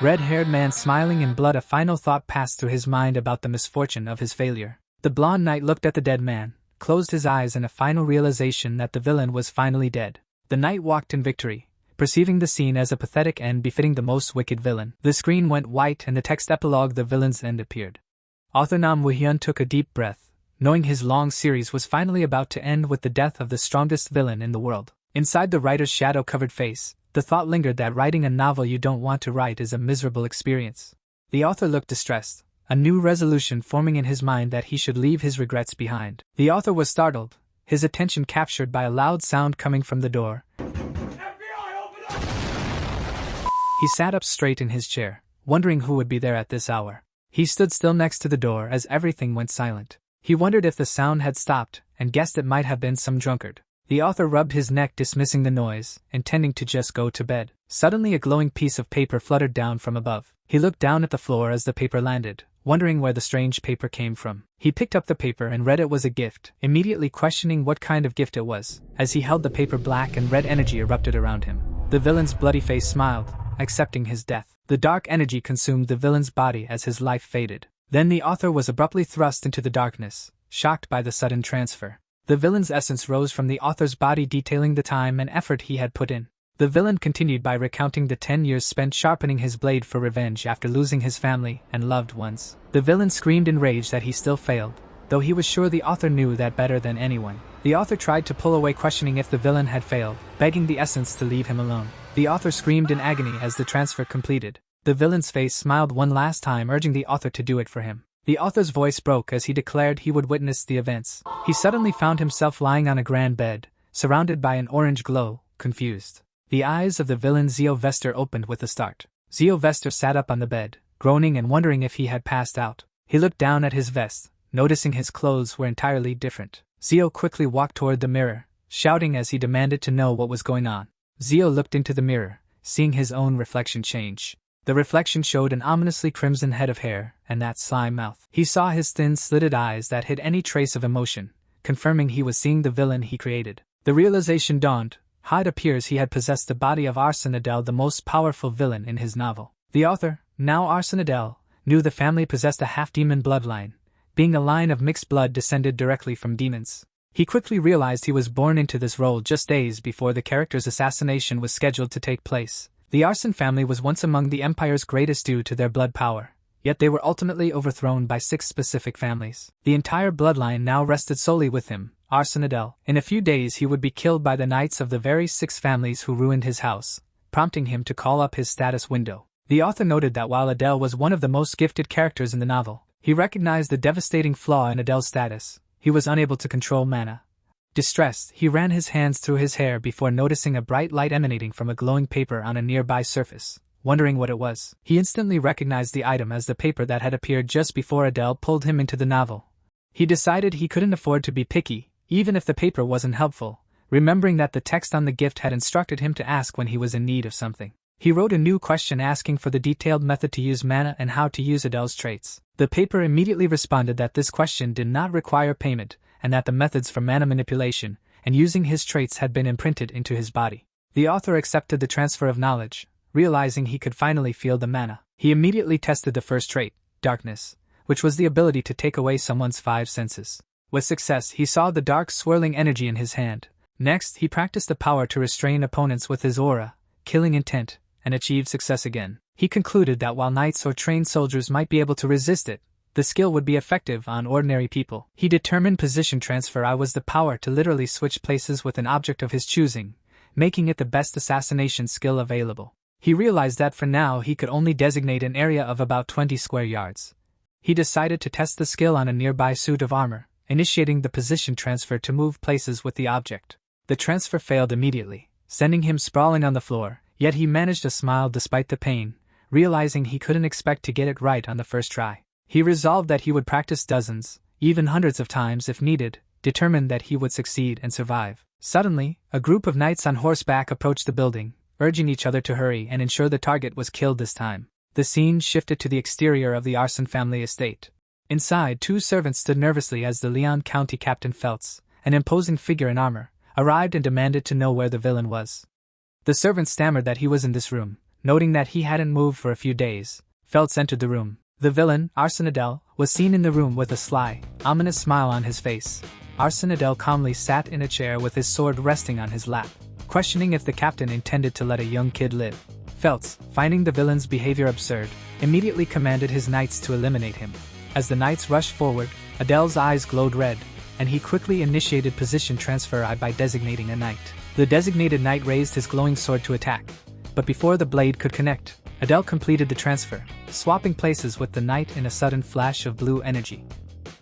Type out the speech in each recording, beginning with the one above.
Red-haired man smiling in blood. A final thought passed through his mind about the misfortune of his failure. The blonde knight looked at the dead man, closed his eyes in a final realization that the villain was finally dead. The knight walked in victory, perceiving the scene as a pathetic end befitting the most wicked villain. The screen went white and the text epilogue "The Villain's End" appeared. Author Nam Woo-hyun took a deep breath, knowing his long series was finally about to end with the death of the strongest villain in the world. Inside the writer's shadow-covered face, the thought lingered that writing a novel you don't want to write is a miserable experience. The author looked distressed, a new resolution forming in his mind that he should leave his regrets behind. The author was startled, his attention captured by a loud sound coming from the door. FBI, open up! He sat up straight in his chair, wondering who would be there at this hour. He stood still next to the door as everything went silent. He wondered if the sound had stopped, and guessed it might have been some drunkard. The author rubbed his neck, dismissing the noise, intending to just go to bed. Suddenly a glowing piece of paper fluttered down from above. He looked down at the floor as the paper landed, wondering where the strange paper came from. He picked up the paper and read it was a gift, immediately questioning what kind of gift it was. As he held the paper, black and red energy erupted around him. The villain's bloody face smiled, accepting his death. The dark energy consumed the villain's body as his life faded. Then the author was abruptly thrust into the darkness, shocked by the sudden transfer. The villain's essence rose from the author's body, detailing the time and effort he had put in. The villain continued by recounting the 10 years spent sharpening his blade for revenge after losing his family and loved ones. The villain screamed in rage that he still failed, though he was sure the author knew that better than anyone. The author tried to pull away, questioning if the villain had failed, begging the essence to leave him alone. The author screamed in agony as the transfer completed. The villain's face smiled one last time, urging the author to do it for him. The author's voice broke as he declared he would witness the events. He suddenly found himself lying on a grand bed, surrounded by an orange glow, confused. The eyes of the villain Zio Vester opened with a start. Zio Vester sat up on the bed, groaning and wondering if he had passed out. He looked down at his vest, noticing his clothes were entirely different. Zio quickly walked toward the mirror, shouting as he demanded to know what was going on. Zio looked into the mirror, seeing his own reflection change. The reflection showed an ominously crimson head of hair and that sly mouth. He saw his thin, slitted eyes that hid any trace of emotion, confirming he was seeing the villain he created. The realization dawned. It appears he had possessed the body of Arsène Adel, the most powerful villain in his novel. The author, now Arsène Adel, knew the family possessed a half-demon bloodline, being a line of mixed blood descended directly from demons. He quickly realized he was born into this role just days before the character's assassination was scheduled to take place. The Arsène family was once among the Empire's greatest due to their blood power, yet they were ultimately overthrown by 6 specific families. The entire bloodline now rested solely with him, Arsène Adel. In a few days he would be killed by the knights of the very 6 families who ruined his house, prompting him to call up his status window. The author noted that while Adel was one of the most gifted characters in the novel, he recognized the devastating flaw in Adel's status: he was unable to control mana. Distressed, he ran his hands through his hair before noticing a bright light emanating from a glowing paper on a nearby surface. Wondering what it was, he instantly recognized the item as the paper that had appeared just before Adel pulled him into the novel. He decided he couldn't afford to be picky, even if the paper wasn't helpful, remembering that the text on the gift had instructed him to ask when he was in need of something. He wrote a new question asking for the detailed method to use mana and how to use Adel's traits. The paper immediately responded that this question did not require payment, and that the methods for mana manipulation and using his traits had been imprinted into his body. The author accepted the transfer of knowledge, realizing he could finally feel the mana. He immediately tested the first trait, darkness, which was the ability to take away someone's 5 senses. With success, he saw the dark swirling energy in his hand. Next, he practiced the power to restrain opponents with his aura, killing intent, and achieved success again. He concluded that while knights or trained soldiers might be able to resist it, the skill would be effective on ordinary people. He determined position transfer I was the power to literally switch places with an object of his choosing, making it the best assassination skill available. He realized that for now he could only designate an area of about 20 square yards. He decided to test the skill on a nearby suit of armor, initiating the position transfer to move places with the object. The transfer failed immediately, sending him sprawling on the floor, yet he managed to smile despite the pain, realizing he couldn't expect to get it right on the first try. He resolved that he would practice dozens, even hundreds of times if needed, determined that he would succeed and survive. Suddenly, a group of knights on horseback approached the building, urging each other to hurry and ensure the target was killed this time. The scene shifted to the exterior of the Arsène family estate. Inside, 2 servants stood nervously as the Leon County Captain Feltz, an imposing figure in armor, arrived and demanded to know where the villain was. The servant stammered that he was in this room, Noting that he hadn't moved for a few days, Feltz entered the room. The villain, Adele, was seen in the room with a sly, ominous smile on his face. Adele calmly sat in a chair with his sword resting on his lap, questioning if the captain intended to let a young kid live. Feltz, finding the villain's behavior absurd, immediately commanded his knights to eliminate him. As the knights rushed forward, Adele's eyes glowed red, and he quickly initiated position transfer by designating a knight. The designated knight raised his glowing sword to attack, but before the blade could connect, Adele completed the transfer, swapping places with the knight in a sudden flash of blue energy.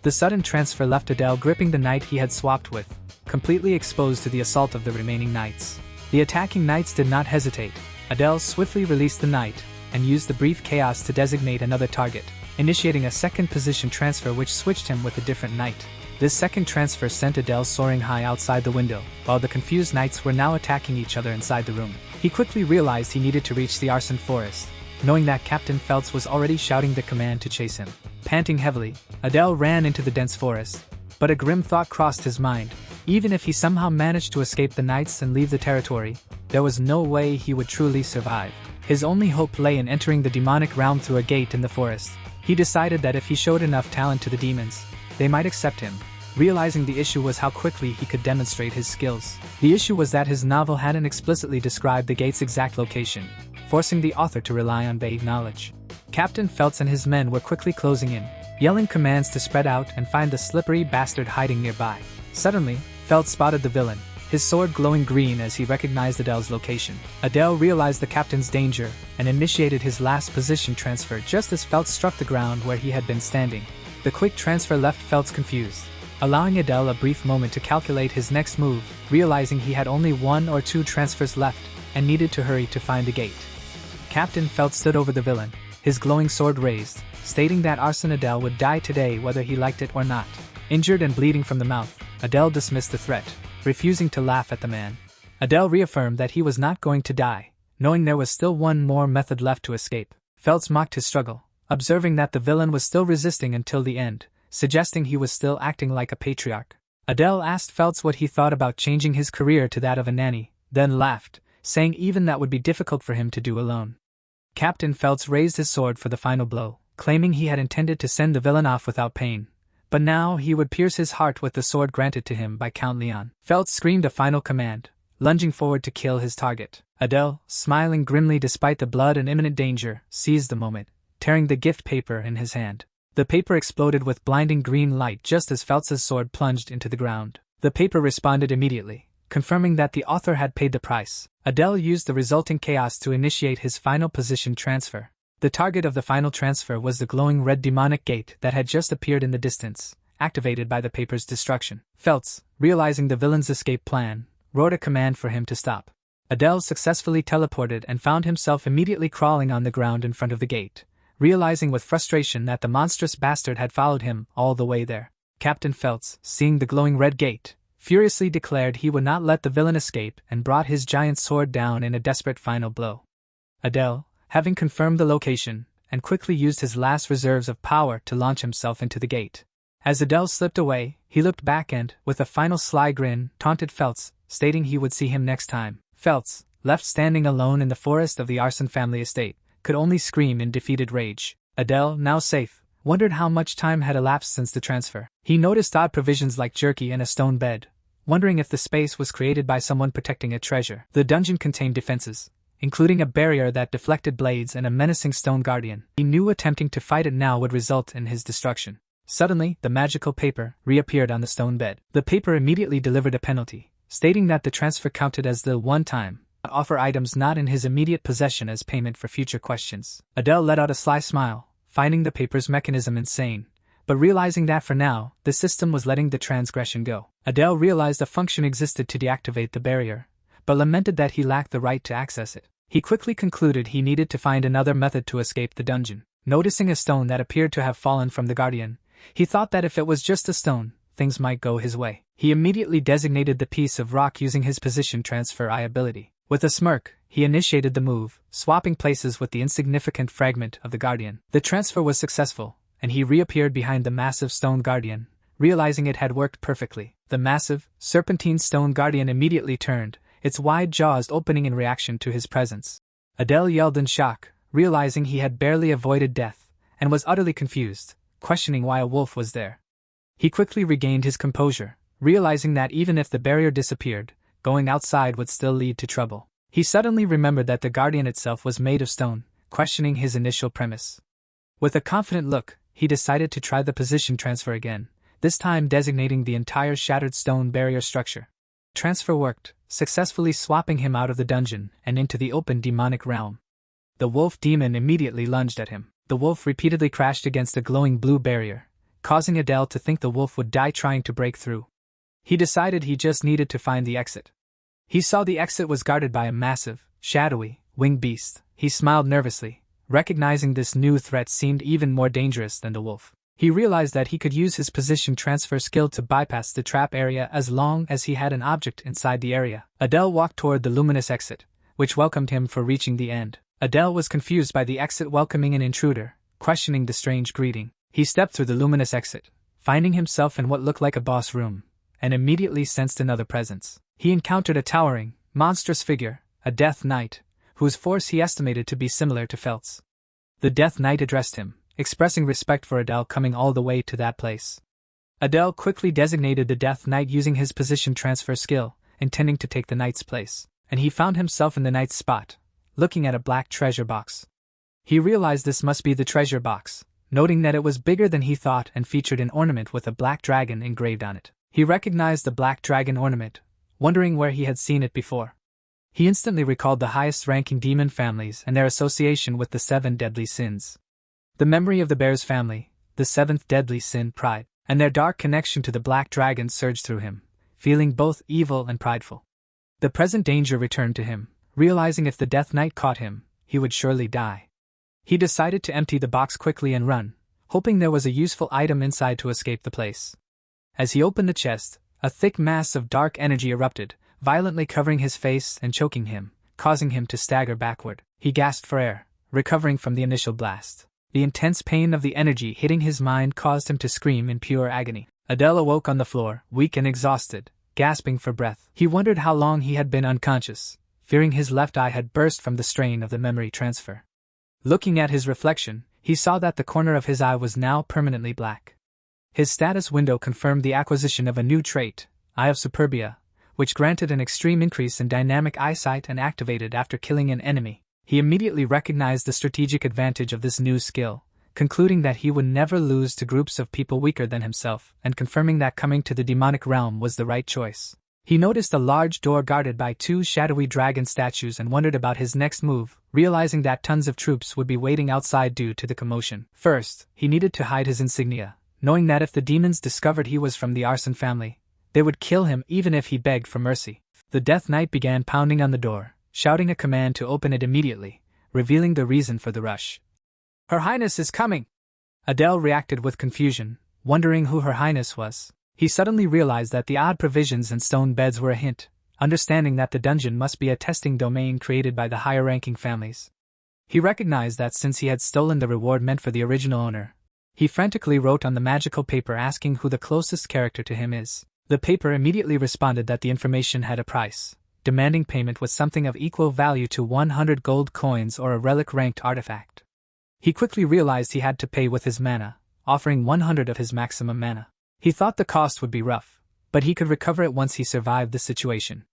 The sudden transfer left Adele gripping the knight he had swapped with, completely exposed to the assault of the remaining knights. The attacking knights did not hesitate. Adele swiftly released the knight, and used the brief chaos to designate another target, initiating a second position transfer which switched him with a different knight. This second transfer sent Adele soaring high outside the window, while the confused knights were now attacking each other inside the room. He quickly realized he needed to reach the arson forest, knowing that Captain Feltz was already shouting the command to chase him. Panting heavily, Adele ran into the dense forest, but a grim thought crossed his mind. Even if he somehow managed to escape the knights and leave the territory, there was no way he would truly survive. His only hope lay in entering the demonic realm through a gate in the forest. He decided that if he showed enough talent to the demons, they might accept him. Realizing the issue was how quickly he could demonstrate his skills. The issue was that his novel hadn't explicitly described the gate's exact location, forcing the author to rely on vague knowledge. Captain Feltz and his men were quickly closing in, yelling commands to spread out and find the slippery bastard hiding nearby. Suddenly, Feltz spotted the villain, his sword glowing green as he recognized Adele's location. Adele realized the captain's danger and initiated his last position transfer just as Feltz struck the ground where he had been standing. The quick transfer left Feltz confused, allowing Adele a brief moment to calculate his next move, realizing he had only 1 or 2 transfers left and needed to hurry to find the gate. Captain Feltz stood over the villain, his glowing sword raised, stating that Adele would die today whether he liked it or not. Injured and bleeding from the mouth, Adele dismissed the threat, refusing to laugh at the man. Adele reaffirmed that he was not going to die, knowing there was still one more method left to escape. Feltz mocked his struggle, observing that the villain was still resisting until the end, suggesting he was still acting like a patriarch. Adele asked Feltz what he thought about changing his career to that of a nanny, then laughed, saying even that would be difficult for him to do alone. Captain Feltz raised his sword for the final blow, claiming he had intended to send the villain off without pain, but now he would pierce his heart with the sword granted to him by Count Leon. Feltz screamed a final command, lunging forward to kill his target. Adele, smiling grimly despite the blood and imminent danger, seized the moment, tearing the gift paper in his hand. The paper exploded with blinding green light just as Feltz's sword plunged into the ground. The paper responded immediately, confirming that the author had paid the price. Adele used the resulting chaos to initiate his final position transfer. The target of the final transfer was the glowing red demonic gate that had just appeared in the distance, activated by the paper's destruction. Feltz, realizing the villain's escape plan, wrote a command for him to stop. Adele successfully teleported and found himself immediately crawling on the ground in front of the gate, realizing with frustration that the monstrous bastard had followed him all the way there. Captain Feltz, seeing the glowing red gate, furiously declared he would not let the villain escape and brought his giant sword down in a desperate final blow. Adele, having confirmed the location, and quickly used his last reserves of power to launch himself into the gate. As Adele slipped away, he looked back and, with a final sly grin, taunted Feltz, stating he would see him next time. Feltz, left standing alone in the forest of the Arson family estate, could only scream in defeated rage. Adele, now safe, wondered how much time had elapsed since the transfer. He noticed odd provisions like jerky and a stone bed, wondering if the space was created by someone protecting a treasure. The dungeon contained defenses, including a barrier that deflected blades and a menacing stone guardian. He knew attempting to fight it now would result in his destruction. Suddenly, the magical paper reappeared on the stone bed. The paper immediately delivered a penalty, stating that the transfer counted as the one-time offer items not in his immediate possession as payment for future questions. Adele let out a sly smile, finding the paper's mechanism insane, but realizing that for now, the system was letting the transgression go. Adele realized a function existed to deactivate the barrier, but lamented that he lacked the right to access it. He quickly concluded he needed to find another method to escape the dungeon. Noticing a stone that appeared to have fallen from the guardian, he thought that if it was just a stone, things might go his way. He immediately designated the piece of rock using his position transfer ability. With a smirk, he initiated the move, swapping places with the insignificant fragment of the guardian. The transfer was successful, and he reappeared behind the massive stone guardian, realizing it had worked perfectly. The massive, serpentine stone guardian immediately turned, its wide jaws opening in reaction to his presence. Adele yelled in shock, realizing he had barely avoided death, and was utterly confused, questioning why a wolf was there. He quickly regained his composure, realizing that even if the barrier disappeared, going outside would still lead to trouble. He suddenly remembered that the guardian itself was made of stone, questioning his initial premise. With a confident look, he decided to try the position transfer again, this time designating the entire shattered stone barrier structure. Transfer worked, successfully swapping him out of the dungeon and into the open demonic realm. The wolf demon immediately lunged at him. The wolf repeatedly crashed against a glowing blue barrier, causing Adele to think the wolf would die trying to break through. He decided he just needed to find the exit. He saw the exit was guarded by a massive, shadowy, winged beast. He smiled nervously, recognizing this new threat seemed even more dangerous than the wolf. He realized that he could use his position transfer skill to bypass the trap area as long as he had an object inside the area. Adele walked toward the luminous exit, which welcomed him for reaching the end. Adele was confused by the exit welcoming an intruder, questioning the strange greeting. He stepped through the luminous exit, finding himself in what looked like a boss room, and immediately sensed another presence. He encountered a towering, monstrous figure, a Death Knight, whose force he estimated to be similar to Felt's. The Death Knight addressed him, expressing respect for Adele coming all the way to that place. Adele quickly designated the Death Knight using his position transfer skill, intending to take the Knight's place, and he found himself in the Knight's spot, looking at a black treasure box. He realized this must be the treasure box, noting that it was bigger than he thought and featured an ornament with a black dragon engraved on it. He recognized the black dragon ornament, wondering where he had seen it before. He instantly recalled the highest-ranking demon families and their association with the 7 deadly sins. The memory of the bear's family, the 7th deadly sin, pride, and their dark connection to the black dragon surged through him, feeling both evil and prideful. The present danger returned to him, realizing if the Death Knight caught him, he would surely die. He decided to empty the box quickly and run, hoping there was a useful item inside to escape the place. As he opened the chest, a thick mass of dark energy erupted, violently covering his face and choking him, causing him to stagger backward. He gasped for air, recovering from the initial blast. The intense pain of the energy hitting his mind caused him to scream in pure agony. Adele awoke on the floor, weak and exhausted, gasping for breath. He wondered how long he had been unconscious, fearing his left eye had burst from the strain of the memory transfer. Looking at his reflection, he saw that the corner of his eye was now permanently black. His status window confirmed the acquisition of a new trait, Eye of Superbia, which granted an extreme increase in dynamic eyesight and activated after killing an enemy. He immediately recognized the strategic advantage of this new skill, concluding that he would never lose to groups of people weaker than himself, and confirming that coming to the demonic realm was the right choice. He noticed a large door guarded by 2 shadowy dragon statues and wondered about his next move, realizing that tons of troops would be waiting outside due to the commotion. First, he needed to hide his insignia, knowing that if the demons discovered he was from the arson family, they would kill him even if he begged for mercy. The Death Knight began pounding on the door, shouting a command to open it immediately, revealing the reason for the rush. "Her Highness is coming!" Adele reacted with confusion, wondering who Her Highness was. He suddenly realized that the odd provisions and stone beds were a hint, understanding that the dungeon must be a testing domain created by the higher-ranking families. He recognized that since he had stolen the reward meant for the original owner, he frantically wrote on the magical paper asking who the closest character to him is. The paper immediately responded that the information had a price, demanding payment with something of equal value to 100 gold coins or a relic-ranked artifact. He quickly realized he had to pay with his mana, offering 100 of his maximum mana. He thought the cost would be rough, but he could recover it once he survived the situation.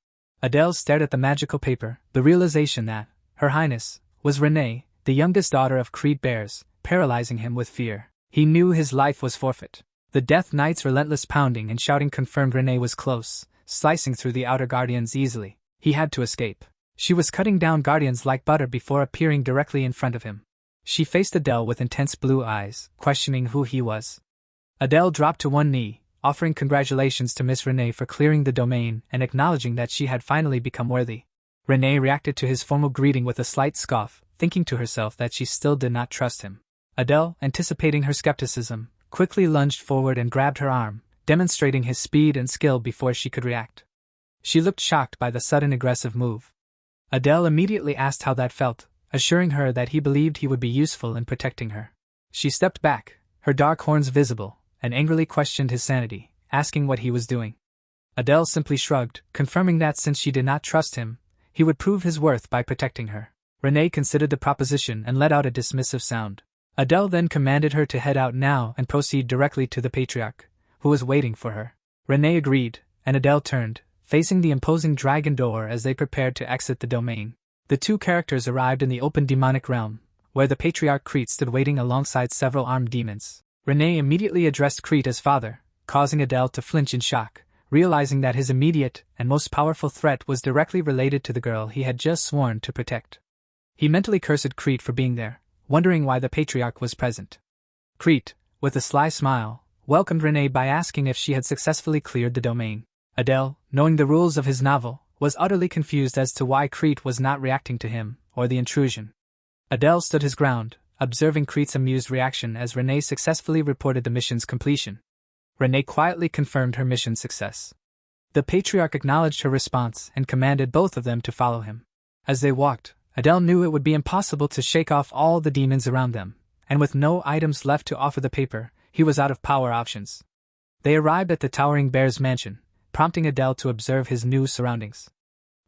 Adele stared at the magical paper, the realization that Her Highness was Renee, the youngest daughter of Crete Bears, paralyzing him with fear. He knew his life was forfeit. The Death Knight's relentless pounding and shouting confirmed Renee was close, slicing through the outer guardians easily. He had to escape. She was cutting down guardians like butter before appearing directly in front of him. She faced Adele with intense blue eyes, questioning who he was. Adele dropped to one knee, offering congratulations to Miss Renee for clearing the domain and acknowledging that she had finally become worthy. Renee reacted to his formal greeting with a slight scoff, thinking to herself that she still did not trust him. Adele, anticipating her skepticism, quickly lunged forward and grabbed her arm, demonstrating his speed and skill before she could react. She looked shocked by the sudden aggressive move. Adele immediately asked how that felt, assuring her that he believed he would be useful in protecting her. She stepped back, her dark horns visible, and angrily questioned his sanity, asking what he was doing. Adele simply shrugged, confirming that since she did not trust him, he would prove his worth by protecting her. Renee considered the proposition and let out a dismissive sound. Adele then commanded her to head out now and proceed directly to the patriarch, who was waiting for her. Renee agreed, and Adele turned, facing the imposing dragon door as they prepared to exit the domain. The two characters arrived in the open demonic realm, where the patriarch Crete stood waiting alongside several armed demons. Renee immediately addressed Crete as father, causing Adele to flinch in shock, realizing that his immediate and most powerful threat was directly related to the girl he had just sworn to protect. He mentally cursed Crete for being there, wondering why the patriarch was present. Crete, with a sly smile, welcomed Renee by asking if she had successfully cleared the domain. Adele, knowing the rules of his novel, was utterly confused as to why Crete was not reacting to him or the intrusion. Adele stood his ground, observing Crete's amused reaction as Renee successfully reported the mission's completion. Renee quietly confirmed her mission's success. The patriarch acknowledged her response and commanded both of them to follow him. As they walked, Adele knew it would be impossible to shake off all the demons around them, and with no items left to offer the paper, he was out of power options. They arrived at the towering bear's mansion, prompting Adele to observe his new surroundings.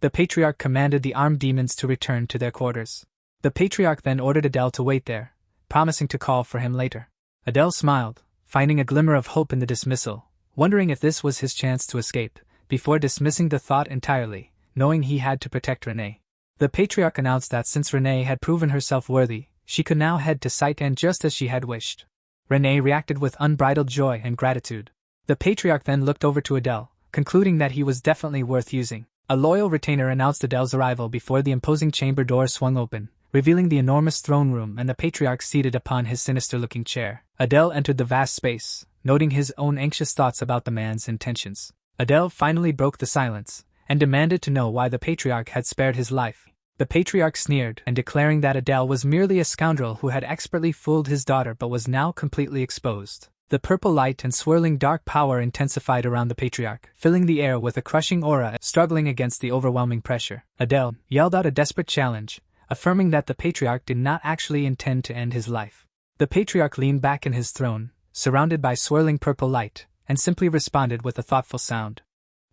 The patriarch commanded the armed demons to return to their quarters. The patriarch then ordered Adele to wait there, promising to call for him later. Adele smiled, finding a glimmer of hope in the dismissal, wondering if this was his chance to escape, before dismissing the thought entirely, knowing he had to protect Renee. The patriarch announced that since Renee had proven herself worthy, she could now head to Site End just as she had wished. Renee reacted with unbridled joy and gratitude. The patriarch then looked over to Adele, concluding that he was definitely worth using. A loyal retainer announced Adele's arrival before the imposing chamber door swung open, revealing the enormous throne room and the patriarch seated upon his sinister-looking chair. Adele entered the vast space, noting his own anxious thoughts about the man's intentions. Adele finally broke the silence, and demanded to know why the patriarch had spared his life. The patriarch sneered and declaring that Adele was merely a scoundrel who had expertly fooled his daughter but was now completely exposed. The purple light and swirling dark power intensified around the patriarch, filling the air with a crushing aura, struggling against the overwhelming pressure. Adele yelled out a desperate challenge, affirming that the patriarch did not actually intend to end his life. The patriarch leaned back in his throne, surrounded by swirling purple light, and simply responded with a thoughtful sound.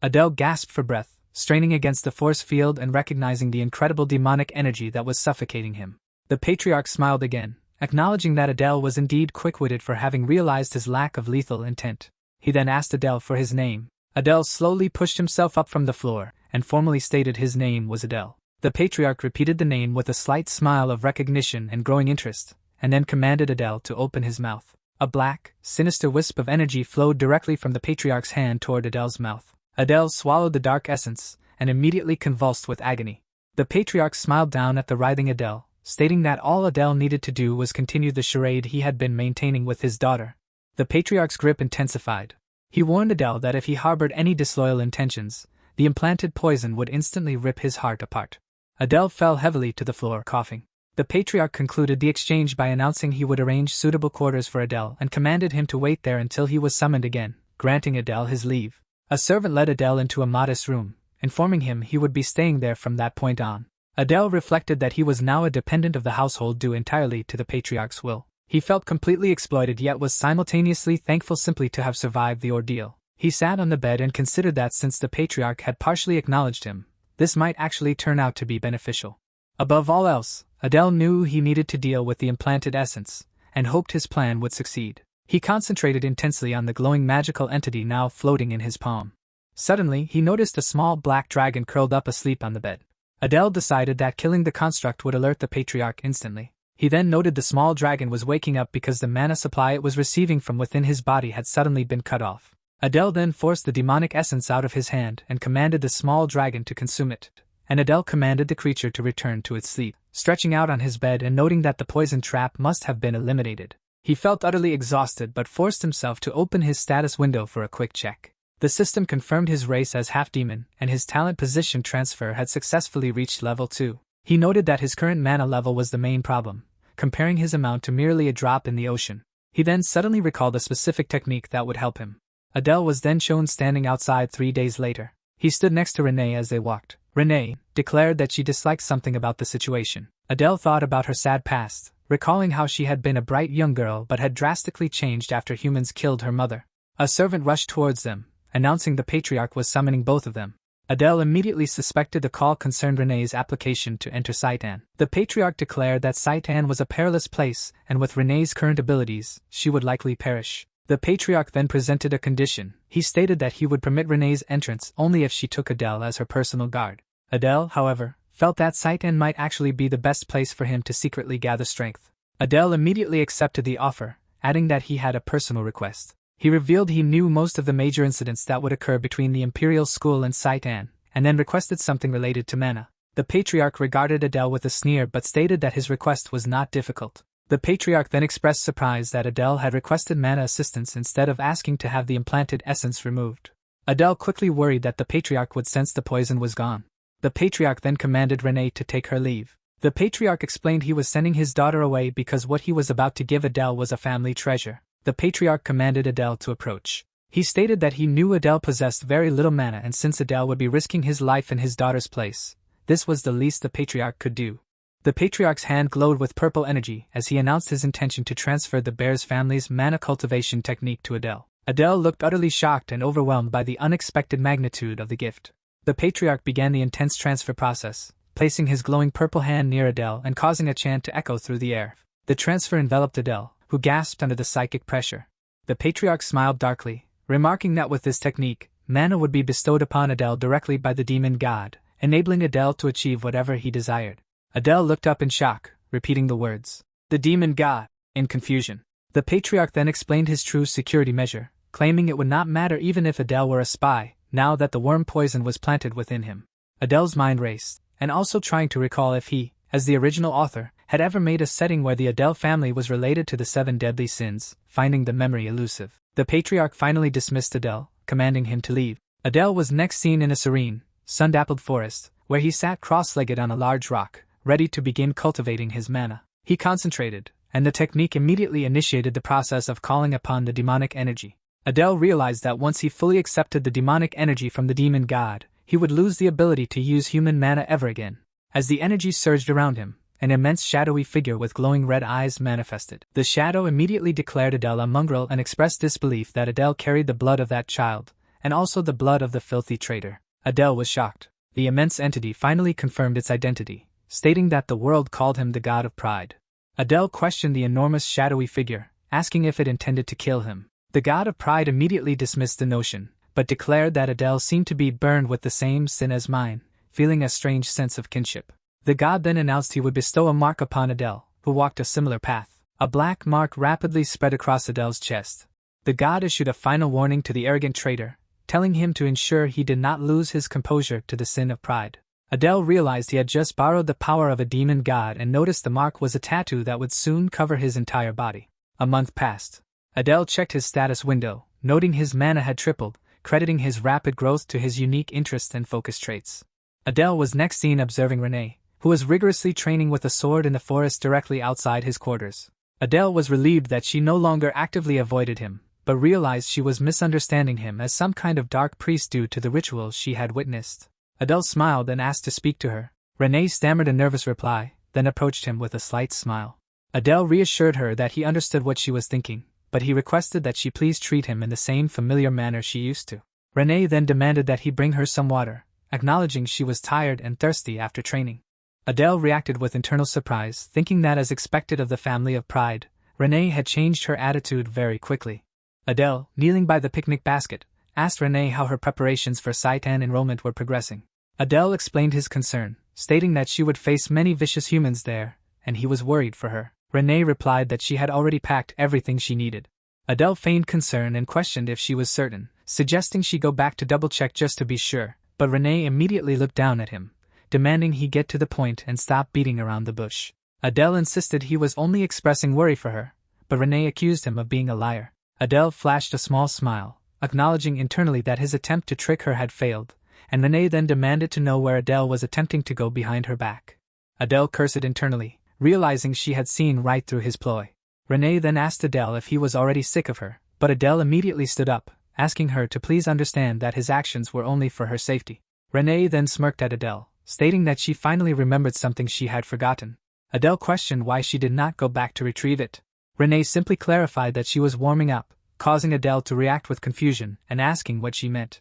Adele gasped for breath, straining against the force field and recognizing the incredible demonic energy that was suffocating him. The patriarch smiled again, acknowledging that Adele was indeed quick-witted for having realized his lack of lethal intent. He then asked Adele for his name. Adele slowly pushed himself up from the floor, and formally stated his name was Adele. The patriarch repeated the name with a slight smile of recognition and growing interest, and then commanded Adele to open his mouth. A black, sinister wisp of energy flowed directly from the patriarch's hand toward Adele's mouth. Adele swallowed the dark essence, and immediately convulsed with agony. The patriarch smiled down at the writhing Adele, stating that all Adele needed to do was continue the charade he had been maintaining with his daughter. The patriarch's grip intensified. He warned Adele that if he harbored any disloyal intentions, the implanted poison would instantly rip his heart apart. Adele fell heavily to the floor, coughing. The patriarch concluded the exchange by announcing he would arrange suitable quarters for Adele and commanded him to wait there until he was summoned again, granting Adele his leave. A servant led Adele into a modest room, informing him he would be staying there from that point on. Adele reflected that he was now a dependent of the household due entirely to the patriarch's will. He felt completely exploited yet was simultaneously thankful simply to have survived the ordeal. He sat on the bed and considered that since the patriarch had partially acknowledged him, this might actually turn out to be beneficial. Above all else, Adele knew he needed to deal with the implanted essence, and hoped his plan would succeed. He concentrated intensely on the glowing magical entity now floating in his palm. Suddenly, he noticed a small black dragon curled up asleep on the bed. Adele decided that killing the construct would alert the patriarch instantly. He then noted the small dragon was waking up because the mana supply it was receiving from within his body had suddenly been cut off. Adele then forced the demonic essence out of his hand and commanded the small dragon to consume it, and Adele commanded the creature to return to its sleep. Stretching out on his bed and noting that the poison trap must have been eliminated, he felt utterly exhausted but forced himself to open his status window for a quick check. The system confirmed his race as half-demon, and his talent position transfer had successfully reached level 2. He noted that his current mana level was the main problem, comparing his amount to merely a drop in the ocean. He then suddenly recalled a specific technique that would help him. Adele was then shown standing outside 3 days later. He stood next to Renee as they walked. Renee declared that she disliked something about the situation. Adele thought about her sad past, recalling how she had been a bright young girl but had drastically changed after humans killed her mother. A servant rushed towards them, announcing the patriarch was summoning both of them. Adele immediately suspected the call concerned Renee's application to enter Saitan. The patriarch declared that Saitan was a perilous place, and with Renee's current abilities, she would likely perish. The patriarch then presented a condition. He stated that he would permit Renee's entrance only if she took Adele as her personal guard. Adele, however, felt that Saitan might actually be the best place for him to secretly gather strength. Adele immediately accepted the offer, adding that he had a personal request. He revealed he knew most of the major incidents that would occur between the Imperial School and Saitan, and then requested something related to mana. The patriarch regarded Adele with a sneer but stated that his request was not difficult. The patriarch then expressed surprise that Adele had requested mana assistance instead of asking to have the implanted essence removed. Adele quickly worried that the patriarch would sense the poison was gone. The patriarch then commanded Renee to take her leave. The patriarch explained he was sending his daughter away because what he was about to give Adele was a family treasure. The patriarch commanded Adele to approach. He stated that he knew Adele possessed very little mana, and since Adele would be risking his life in his daughter's place, this was the least the patriarch could do. The patriarch's hand glowed with purple energy as he announced his intention to transfer the bear's family's mana cultivation technique to Adele. Adele looked utterly shocked and overwhelmed by the unexpected magnitude of the gift. The patriarch began the intense transfer process, placing his glowing purple hand near Adele and causing a chant to echo through the air. The transfer enveloped Adele, who gasped under the psychic pressure. The patriarch smiled darkly, remarking that with this technique, mana would be bestowed upon Adele directly by the demon god, enabling Adele to achieve whatever he desired. Adele looked up in shock, repeating the words, "The demon god," in confusion. The patriarch then explained his true security measure, claiming it would not matter even if Adele were a spy, now that the worm poison was planted within him. Adele's mind raced, and also trying to recall if he, as the original author, had ever made a setting where the Adele family was related to the 7 deadly sins, finding the memory elusive. The patriarch finally dismissed Adele, commanding him to leave. Adele was next seen in a serene, sun-dappled forest, where he sat cross-legged on a large rock, ready to begin cultivating his mana. He concentrated, and the technique immediately initiated the process of calling upon the demonic energy. Adele realized that once he fully accepted the demonic energy from the demon god, he would lose the ability to use human mana ever again. As the energy surged around him, an immense shadowy figure with glowing red eyes manifested. The shadow immediately declared Adele a mongrel and expressed disbelief that Adele carried the blood of that child, and also the blood of the filthy traitor. Adele was shocked. The immense entity finally confirmed its identity, stating that the world called him the god of pride. Adele questioned the enormous shadowy figure, asking if it intended to kill him. The god of pride immediately dismissed the notion, but declared that Adele seemed to be burned with the same sin as mine, feeling a strange sense of kinship. The god then announced he would bestow a mark upon Adele, who walked a similar path. A black mark rapidly spread across Adele's chest. The god issued a final warning to the arrogant traitor, telling him to ensure he did not lose his composure to the sin of pride. Adele realized he had just borrowed the power of a demon god and noticed the mark was a tattoo that would soon cover his entire body. A month passed. Adele checked his status window, noting his mana had tripled, crediting his rapid growth to his unique interests and focus traits. Adele was next seen observing Renee, who was rigorously training with a sword in the forest directly outside his quarters. Adele was relieved that she no longer actively avoided him, but realized she was misunderstanding him as some kind of dark priest due to the rituals she had witnessed. Adele smiled and asked to speak to her. Renee stammered a nervous reply, then approached him with a slight smile. Adele reassured her that he understood what she was thinking, but he requested that she please treat him in the same familiar manner she used to. Renee then demanded that he bring her some water, acknowledging she was tired and thirsty after training. Adele reacted with internal surprise, thinking that as expected of the family of pride, Renee had changed her attitude very quickly. Adele, kneeling by the picnic basket, asked Renee how her preparations for Saitan enrollment were progressing. Adele explained his concern, stating that she would face many vicious humans there, and he was worried for her. Renee replied that she had already packed everything she needed. Adele feigned concern and questioned if she was certain, suggesting she go back to double-check just to be sure, but Renee immediately looked down at him, demanding he get to the point and stop beating around the bush. Adele insisted he was only expressing worry for her, but Renee accused him of being a liar. Adele flashed a small smile, acknowledging internally that his attempt to trick her had failed, and Renee then demanded to know where Adele was attempting to go behind her back. Adele cursed internally, realizing she had seen right through his ploy. Renee then asked Adele if he was already sick of her, but Adele immediately stood up, asking her to please understand that his actions were only for her safety. Renee then smirked at Adele, stating that she finally remembered something she had forgotten. Adele questioned why she did not go back to retrieve it. Renee simply clarified that she was warming up, causing Adele to react with confusion and asking what she meant.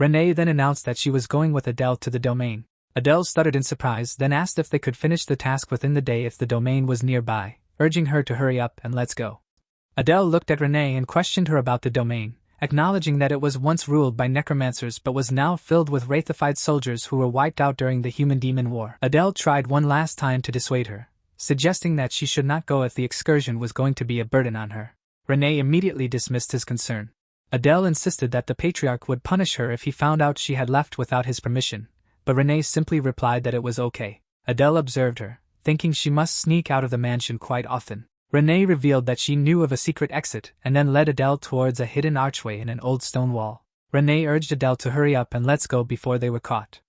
Renee then announced that she was going with Adele to the domain. Adele stuttered in surprise, then asked if they could finish the task within the day if the domain was nearby, urging her to hurry up and let's go. Adele looked at Renee and questioned her about the domain, acknowledging that it was once ruled by necromancers but was now filled with wraithified soldiers who were wiped out during the Human-Demon War. Adele tried one last time to dissuade her, suggesting that she should not go if the excursion was going to be a burden on her. Renee immediately dismissed his concern. Adele insisted that the patriarch would punish her if he found out she had left without his permission, but Renee simply replied that it was okay. Adele observed her, thinking she must sneak out of the mansion quite often. Renee revealed that she knew of a secret exit and then led Adele towards a hidden archway in an old stone wall. Renee urged Adele to hurry up and let's go before they were caught.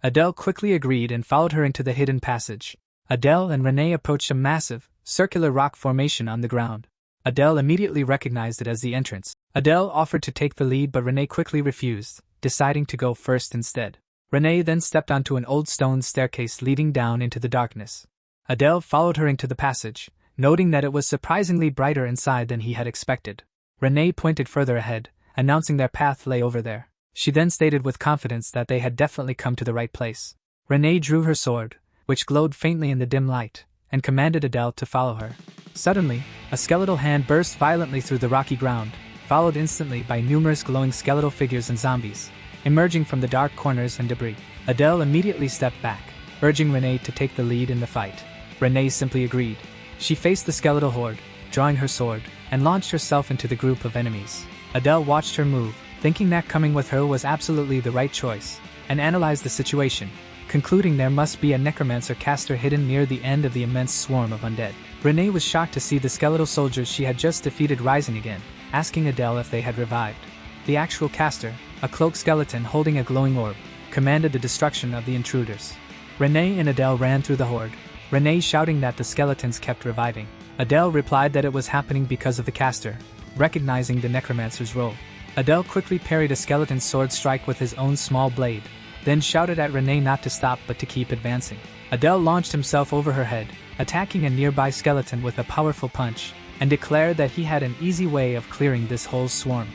Adele quickly agreed and followed her into the hidden passage. Adele and Renee approached a massive, circular rock formation on the ground. Adele immediately recognized it as the entrance. Adele offered to take the lead but Renee quickly refused, deciding to go first instead. Renee then stepped onto an old stone staircase leading down into the darkness. Adele followed her into the passage, noting that it was surprisingly brighter inside than he had expected. Renee pointed further ahead, announcing their path lay over there. She then stated with confidence that they had definitely come to the right place. Renee drew her sword, which glowed faintly in the dim light, and commanded Adele to follow her. Suddenly, a skeletal hand burst violently through the rocky ground, followed instantly by numerous glowing skeletal figures and zombies, emerging from the dark corners and debris. Adele immediately stepped back, urging Renee to take the lead in the fight. Renee simply agreed. She faced the skeletal horde, drawing her sword, and launched herself into the group of enemies. Adele watched her move, thinking that coming with her was absolutely the right choice, and analyzed the situation, concluding there must be a necromancer caster hidden near the end of the immense swarm of undead. Renee was shocked to see the skeletal soldiers she had just defeated rising again, asking Adele if they had revived. The actual caster, a cloaked skeleton holding a glowing orb, commanded the destruction of the intruders. Renee and Adele ran through the horde, Renee shouting that the skeletons kept reviving. Adele replied that it was happening because of the caster, recognizing the necromancer's role. Adele quickly parried a skeleton's sword strike with his own small blade, then shouted at Renee not to stop but to keep advancing. Adele launched himself over her head, attacking a nearby skeleton with a powerful punch, and declared that he had an easy way of clearing this whole swarm.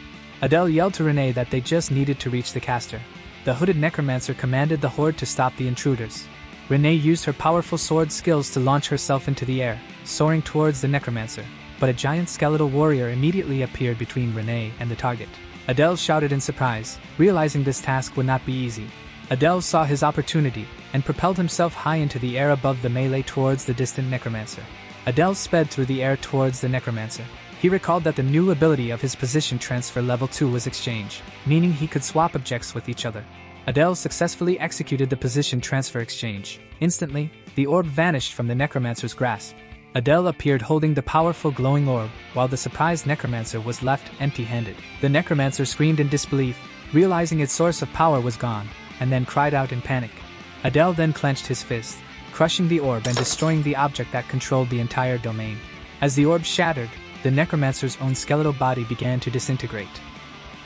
Adele yelled to Renee that they just needed to reach the caster. The hooded necromancer commanded the horde to stop the intruders. Renee used her powerful sword skills to launch herself into the air, soaring towards the necromancer, but a giant skeletal warrior immediately appeared between Renee and the target. Adele shouted in surprise, realizing this task would not be easy. Adele saw his opportunity, and propelled himself high into the air above the melee towards the distant necromancer. Adele sped through the air towards the necromancer. He recalled that the new ability of his position transfer level 2 was exchange, meaning he could swap objects with each other. Adele successfully executed the position transfer exchange. Instantly, the orb vanished from the necromancer's grasp. Adele appeared holding the powerful glowing orb, while the surprised necromancer was left empty-handed. The necromancer screamed in disbelief, realizing its source of power was gone, and then cried out in panic. Adele then clenched his fist, crushing the orb and destroying the object that controlled the entire domain. As the orb shattered, the necromancer's own skeletal body began to disintegrate.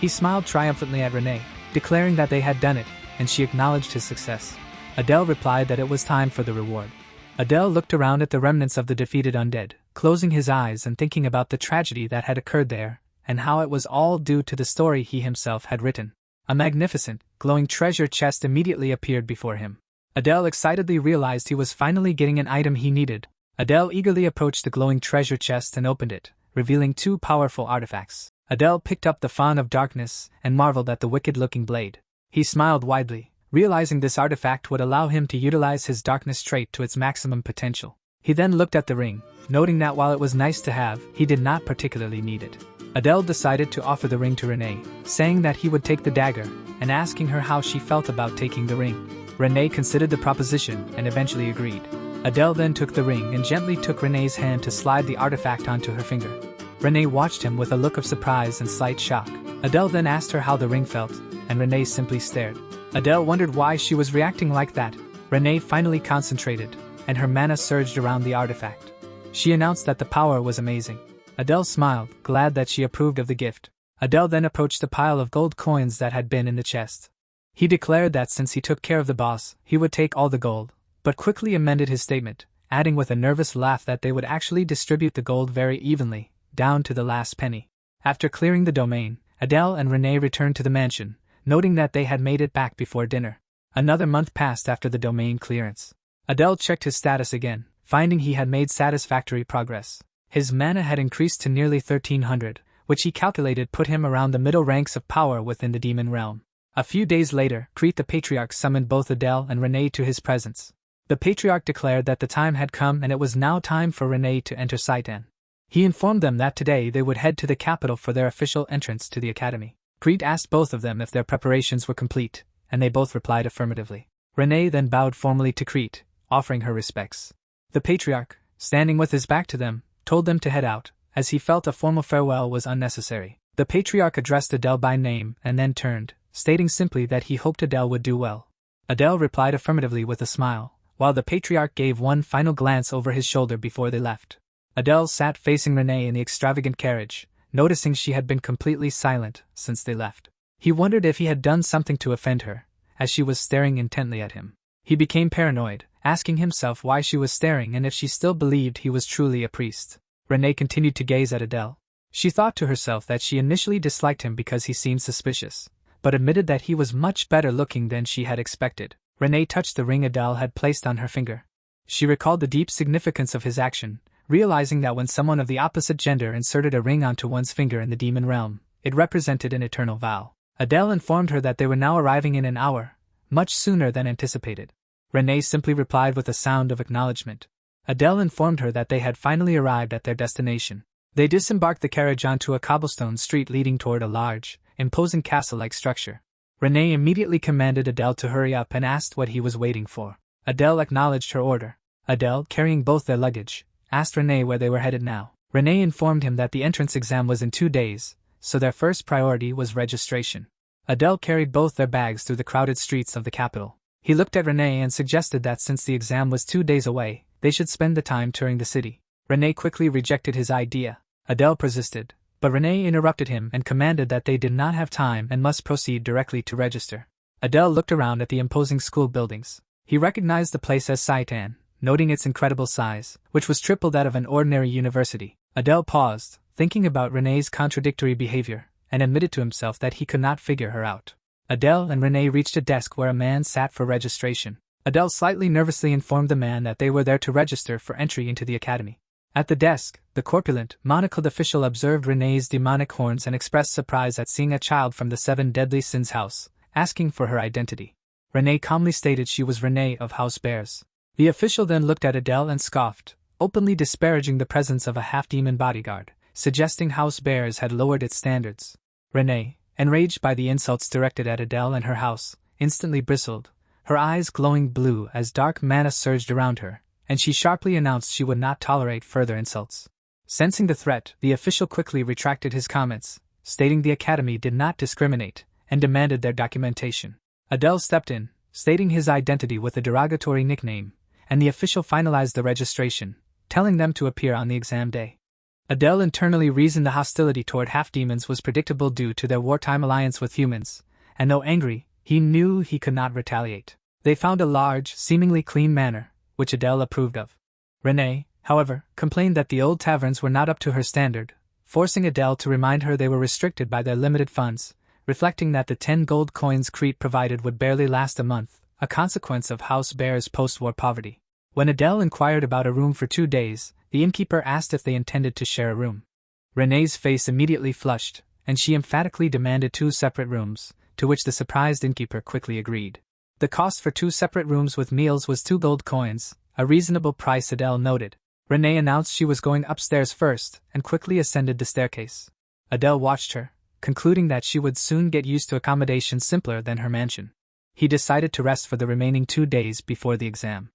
He smiled triumphantly at Renee, declaring that they had done it, and she acknowledged his success. Adele replied that it was time for the reward. Adele looked around at the remnants of the defeated undead, closing his eyes and thinking about the tragedy that had occurred there, and how it was all due to the story he himself had written. A magnificent, glowing treasure chest immediately appeared before him. Adele excitedly realized he was finally getting an item he needed. Adele eagerly approached the glowing treasure chest and opened it, revealing two powerful artifacts. Adele picked up the Fawn of Darkness and marveled at the wicked-looking blade. He smiled widely, realizing this artifact would allow him to utilize his darkness trait to its maximum potential. He then looked at the ring, noting that while it was nice to have, he did not particularly need it. Adele decided to offer the ring to Renee, saying that he would take the dagger, and asking her how she felt about taking the ring. Renee considered the proposition and eventually agreed. Adele then took the ring and gently took Renee's hand to slide the artifact onto her finger. Renee watched him with a look of surprise and slight shock. Adele then asked her how the ring felt, and Renee simply stared. Adele wondered why she was reacting like that. Renee finally concentrated, and her mana surged around the artifact. She announced that the power was amazing. Adele smiled, glad that she approved of the gift. Adele then approached the pile of gold coins that had been in the chest. He declared that since he took care of the boss, he would take all the gold, but quickly amended his statement, adding with a nervous laugh that they would actually distribute the gold very evenly, down to the last penny. After clearing the domain, Adele and Renee returned to the mansion, noting that they had made it back before dinner. Another month passed after the domain clearance. Adele checked his status again, finding he had made satisfactory progress. His mana had increased to nearly 1300, which he calculated put him around the middle ranks of power within the demon realm. A few days later, Crete the Patriarch summoned both Adele and Renee to his presence. The Patriarch declared that the time had come and it was now time for Renee to enter Saitan. He informed them that today they would head to the capital for their official entrance to the academy. Crete asked both of them if their preparations were complete, and they both replied affirmatively. Renee then bowed formally to Crete, offering her respects. The Patriarch, standing with his back to them, told them to head out, as he felt a formal farewell was unnecessary. The Patriarch addressed Adele by name and then turned, stating simply that he hoped Adele would do well. Adele replied affirmatively with a smile, while the Patriarch gave one final glance over his shoulder before they left. Adele sat facing Renee in the extravagant carriage, noticing she had been completely silent since they left. He wondered if he had done something to offend her, as she was staring intently at him. He became paranoid, asking himself why she was staring and if she still believed he was truly a priest. Renee continued to gaze at Adele. She thought to herself that she initially disliked him because he seemed suspicious, but admitted that he was much better looking than she had expected. Renee touched the ring Adele had placed on her finger. She recalled the deep significance of his action, realizing that when someone of the opposite gender inserted a ring onto one's finger in the demon realm, it represented an eternal vow. Adele informed her that they were now arriving in an hour, much sooner than anticipated. Renee simply replied with a sound of acknowledgement. Adele informed her that they had finally arrived at their destination. They disembarked the carriage onto a cobblestone street leading toward a large, imposing castle-like structure. Renee immediately commanded Adele to hurry up and asked what he was waiting for. Adele acknowledged her order. Adele, carrying both their luggage, asked Renee where they were headed now. Renee informed him that the entrance exam was in 2 days, so their first priority was registration. Adele carried both their bags through the crowded streets of the capital. He looked at Renee and suggested that since the exam was 2 days away, they should spend the time touring the city. Renee quickly rejected his idea. Adele persisted, but Renee interrupted him and commanded that they did not have time and must proceed directly to register. Adele looked around at the imposing school buildings. He recognized the place as Saitan, noting its incredible size, which was triple that of an ordinary university. Adele paused, thinking about Renee's contradictory behavior, and admitted to himself that he could not figure her out. Adele and Renee reached a desk where a man sat for registration. Adele slightly nervously informed the man that they were there to register for entry into the academy. At the desk, the corpulent, monocled official observed Renee's demonic horns and expressed surprise at seeing a child from the 7 Deadly Sins house, asking for her identity. Renee calmly stated she was Renee of House Bears. The official then looked at Adele and scoffed, openly disparaging the presence of a half-demon bodyguard, suggesting House Bears had lowered its standards. Renee, enraged by the insults directed at Adele and her house, instantly bristled, her eyes glowing blue as dark mana surged around her, and she sharply announced she would not tolerate further insults. Sensing the threat, the official quickly retracted his comments, stating the academy did not discriminate, and demanded their documentation. Adele stepped in, stating his identity with a derogatory nickname, and the official finalized the registration, telling them to appear on the exam day. Adele internally reasoned the hostility toward half-demons was predictable due to their wartime alliance with humans, and though angry, he knew he could not retaliate. They found a large, seemingly clean manor, which Adele approved of. Renee, however, complained that the old taverns were not up to her standard, forcing Adele to remind her they were restricted by their limited funds, reflecting that the 10 gold coins Crete provided would barely last a month, a consequence of House Bear's post-war poverty. When Adele inquired about a room for 2 days, the innkeeper asked if they intended to share a room. Renee's face immediately flushed, and she emphatically demanded 2 separate rooms, to which the surprised innkeeper quickly agreed. The cost for 2 separate rooms with meals was 2 gold coins, a reasonable price Adele noted. Renee announced she was going upstairs first, and quickly ascended the staircase. Adele watched her, concluding that she would soon get used to accommodation simpler than her mansion. He decided to rest for the remaining 2 days before the exam.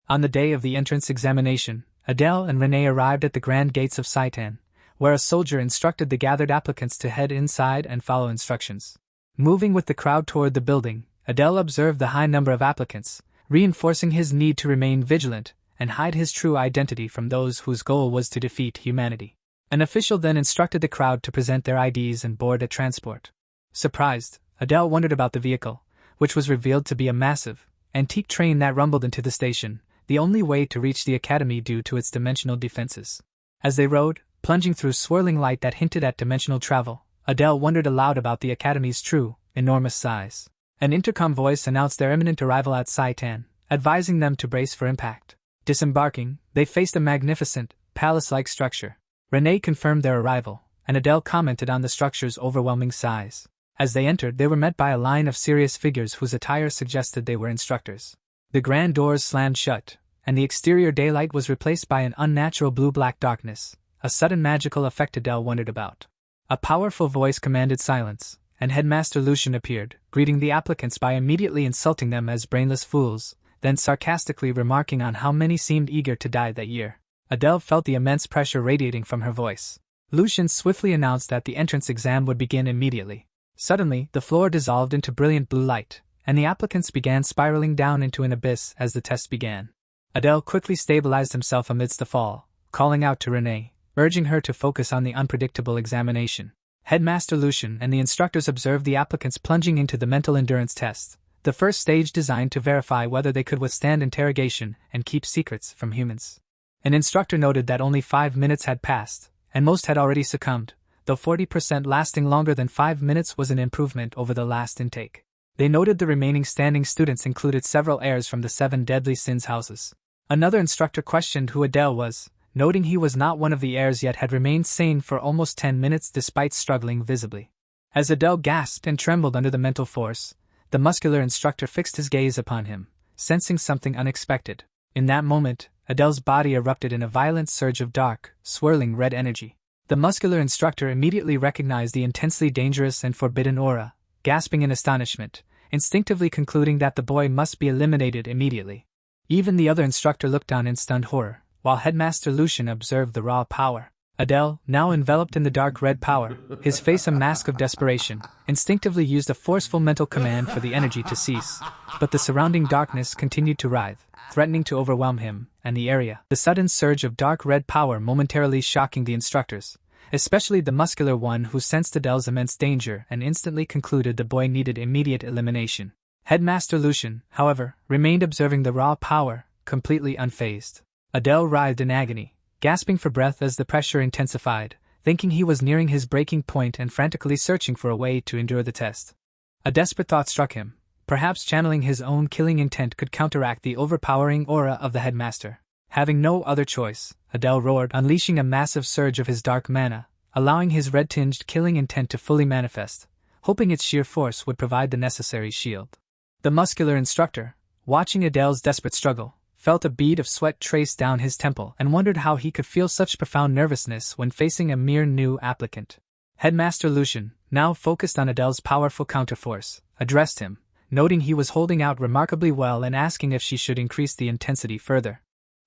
On the day of the entrance examination, Adele and Renee arrived at the grand gates of Saitan, where a soldier instructed the gathered applicants to head inside and follow instructions. Moving with the crowd toward the building, Adele observed the high number of applicants, reinforcing his need to remain vigilant and hide his true identity from those whose goal was to defeat humanity. An official then instructed the crowd to present their IDs and board a transport. Surprised, Adele wondered about the vehicle, which was revealed to be a massive, antique train that rumbled into the station, the only way to reach the academy due to its dimensional defenses. As they rode, plunging through swirling light that hinted at dimensional travel, Adele wondered aloud about the academy's true, enormous size. An intercom voice announced their imminent arrival at Saitan, advising them to brace for impact. Disembarking, they faced a magnificent, palace-like structure. Renee confirmed their arrival, and Adele commented on the structure's overwhelming size. As they entered, they were met by a line of serious figures whose attire suggested they were instructors. The grand doors slammed shut, and the exterior daylight was replaced by an unnatural blue-black darkness, a sudden magical effect Adele wondered about. A powerful voice commanded silence, and Headmaster Lucian appeared, greeting the applicants by immediately insulting them as brainless fools, then sarcastically remarking on how many seemed eager to die that year. Adele felt the immense pressure radiating from her voice. Lucian swiftly announced that the entrance exam would begin immediately. Suddenly, the floor dissolved into brilliant blue light, and the applicants began spiraling down into an abyss as the test began. Adele quickly stabilized himself amidst the fall, calling out to Renee, urging her to focus on the unpredictable examination. Headmaster Lucian and the instructors observed the applicants plunging into the mental endurance test, the first stage designed to verify whether they could withstand interrogation and keep secrets from humans. An instructor noted that only 5 minutes had passed, and most had already succumbed, though 40% lasting longer than 5 minutes was an improvement over the last intake. They noted the remaining standing students included several heirs from the 7 deadly sins houses. Another instructor questioned who Adele was, noting he was not one of the heirs yet had remained sane for almost 10 minutes despite struggling visibly. As Adele gasped and trembled under the mental force, the muscular instructor fixed his gaze upon him, sensing something unexpected. In that moment, Adele's body erupted in a violent surge of dark, swirling red energy. The muscular instructor immediately recognized the intensely dangerous and forbidden aura, gasping in astonishment, instinctively concluding that the boy must be eliminated immediately. Even the other instructor looked on in stunned horror, while Headmaster Lucian observed the raw power. Adele, now enveloped in the dark red power, his face a mask of desperation, instinctively used a forceful mental command for the energy to cease. But the surrounding darkness continued to writhe, threatening to overwhelm him and the area. The sudden surge of dark red power momentarily shocking the instructors, especially the muscular one who sensed Adele's immense danger and instantly concluded the boy needed immediate elimination. Headmaster Lucian, however, remained observing the raw power, completely unfazed. Adele writhed in agony, gasping for breath as the pressure intensified, thinking he was nearing his breaking point and frantically searching for a way to endure the test. A desperate thought struck him. Perhaps channeling his own killing intent could counteract the overpowering aura of the headmaster. Having no other choice, Adele roared, unleashing a massive surge of his dark mana, allowing his red-tinged killing intent to fully manifest, hoping its sheer force would provide the necessary shield. The muscular instructor, watching Adele's desperate struggle, felt a bead of sweat trace down his temple and wondered how he could feel such profound nervousness when facing a mere new applicant. Headmaster Lucian, now focused on Adele's powerful counterforce, addressed him, noting he was holding out remarkably well and asking if she should increase the intensity further.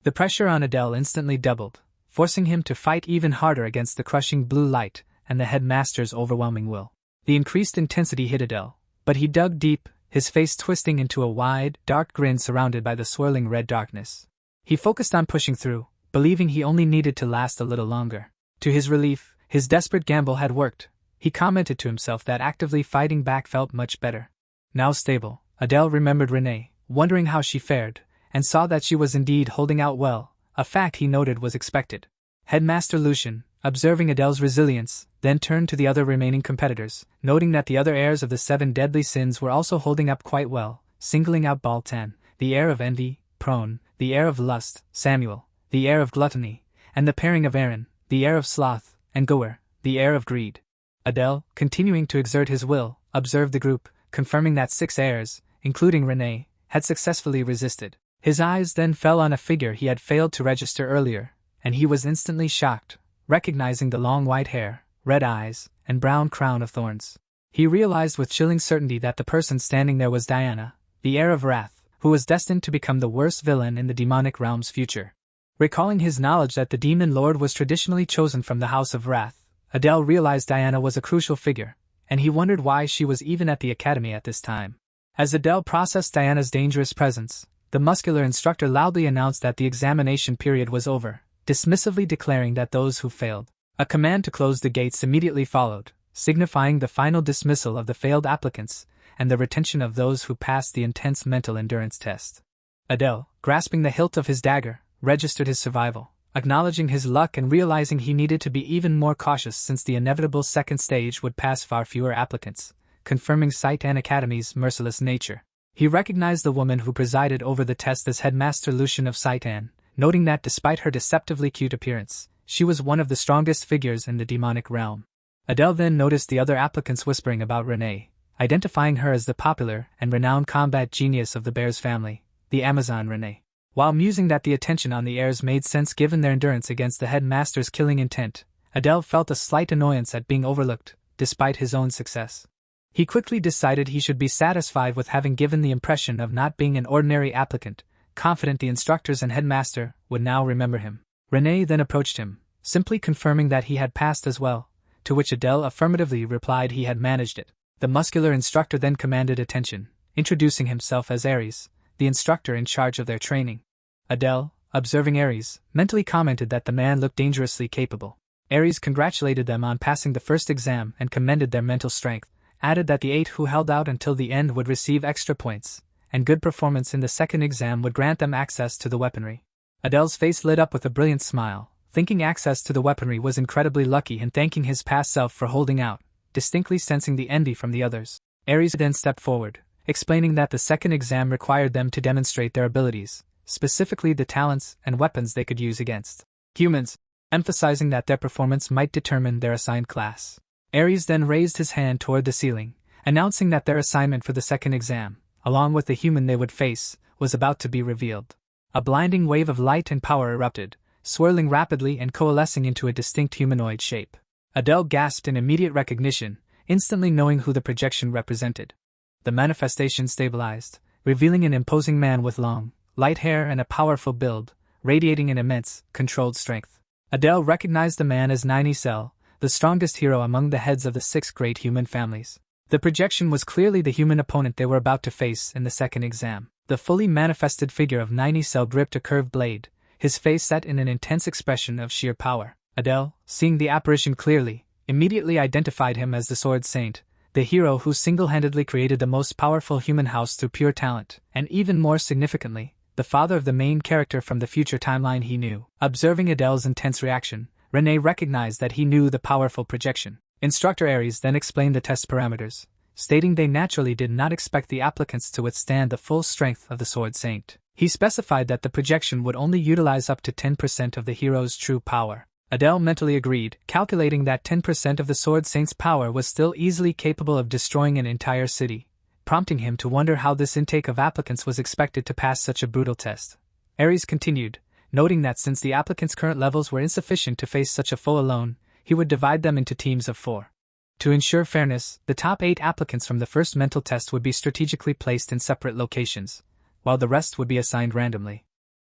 The pressure on Adele instantly doubled, forcing him to fight even harder against the crushing blue light and the headmaster's overwhelming will. The increased intensity hit Adele, but he dug deep, his face twisting into a wide, dark grin surrounded by the swirling red darkness. He focused on pushing through, believing he only needed to last a little longer. To his relief, his desperate gamble had worked. He commented to himself that actively fighting back felt much better. Now stable, Adele remembered Renee, wondering how she fared, and saw that she was indeed holding out well, a fact he noted was expected. Headmaster Lucian, observing Adele's resilience, then turned to the other remaining competitors, noting that the other heirs of the 7 deadly sins were also holding up quite well, singling out Baltan, the heir of envy, Prone, the heir of lust, Samuel, the heir of gluttony, and the pairing of Aaron, the heir of sloth, and Goer, the heir of greed. Adele, continuing to exert his will, observed the group, confirming that 6 heirs, including Renee, had successfully resisted. His eyes then fell on a figure he had failed to register earlier, and he was instantly shocked, recognizing the long white hair, red eyes, and brown crown of thorns. He realized with chilling certainty that the person standing there was Diana, the heir of wrath, who was destined to become the worst villain in the demonic realm's future. Recalling his knowledge that the demon lord was traditionally chosen from the House of Wrath, Adele realized Diana was a crucial figure, and he wondered why she was even at the academy at this time. As Adele processed Diana's dangerous presence, the muscular instructor loudly announced that the examination period was over, dismissively declaring that those who failed. A command to close the gates immediately followed, signifying the final dismissal of the failed applicants and the retention of those who passed the intense mental endurance test. Adele, grasping the hilt of his dagger, registered his survival, acknowledging his luck and realizing he needed to be even more cautious since the inevitable second stage would pass far fewer applicants, confirming Saitan Academy's merciless nature. He recognized the woman who presided over the test as Headmaster Lucian of Saitan, noting that despite her deceptively cute appearance, she was one of the strongest figures in the demonic realm. Adele then noticed the other applicants whispering about Renee, identifying her as the popular and renowned combat genius of the bear's family, the Amazon Renee. While musing that the attention on the heirs made sense given their endurance against the headmaster's killing intent, Adele felt a slight annoyance at being overlooked, despite his own success. He quickly decided he should be satisfied with having given the impression of not being an ordinary applicant, confident the instructors and headmaster would now remember him. Renee then approached him, simply confirming that he had passed as well, to which Adele affirmatively replied he had managed it. The muscular instructor then commanded attention, introducing himself as Ares, the instructor in charge of their training. Adele, observing Ares, mentally commented that the man looked dangerously capable. Ares congratulated them on passing the first exam and commended their mental strength, added that the 8 who held out until the end would receive extra points, and good performance in the second exam would grant them access to the weaponry. Adele's face lit up with a brilliant smile, thinking access to the weaponry was incredibly lucky and thanking his past self for holding out, distinctly sensing the envy from the others. Ares then stepped forward, explaining that the second exam required them to demonstrate their abilities, specifically the talents and weapons they could use against humans, emphasizing that their performance might determine their assigned class. Ares then raised his hand toward the ceiling, announcing that their assignment for the second exam, along with the human they would face, was about to be revealed. A blinding wave of light and power erupted, swirling rapidly and coalescing into a distinct humanoid shape. Adele gasped in immediate recognition, instantly knowing who the projection represented. The manifestation stabilized, revealing an imposing man with long, light hair and a powerful build, radiating an immense, controlled strength. Adele recognized the man as Nine Cell, the strongest hero among the heads of the 6 great human families. The projection was clearly the human opponent they were about to face in the second exam. The fully manifested figure of Nine Cell gripped a curved blade, his face set in an intense expression of sheer power. Adele, seeing the apparition clearly, immediately identified him as the Sword Saint, the hero who single-handedly created the most powerful human house through pure talent, and even more significantly, the father of the main character from the future timeline he knew. Observing Adele's intense reaction, Renee recognized that he knew the powerful projection. Instructor Ares then explained the test parameters, stating they naturally did not expect the applicants to withstand the full strength of the Sword Saint. He specified that the projection would only utilize up to 10% of the hero's true power. Adele mentally agreed, calculating that 10% of the Sword Saint's power was still easily capable of destroying an entire city, prompting him to wonder how this intake of applicants was expected to pass such a brutal test. Ares continued, noting that since the applicants' current levels were insufficient to face such a foe alone, he would divide them into teams of 4. To ensure fairness, the top 8 applicants from the first mental test would be strategically placed in separate locations, while the rest would be assigned randomly.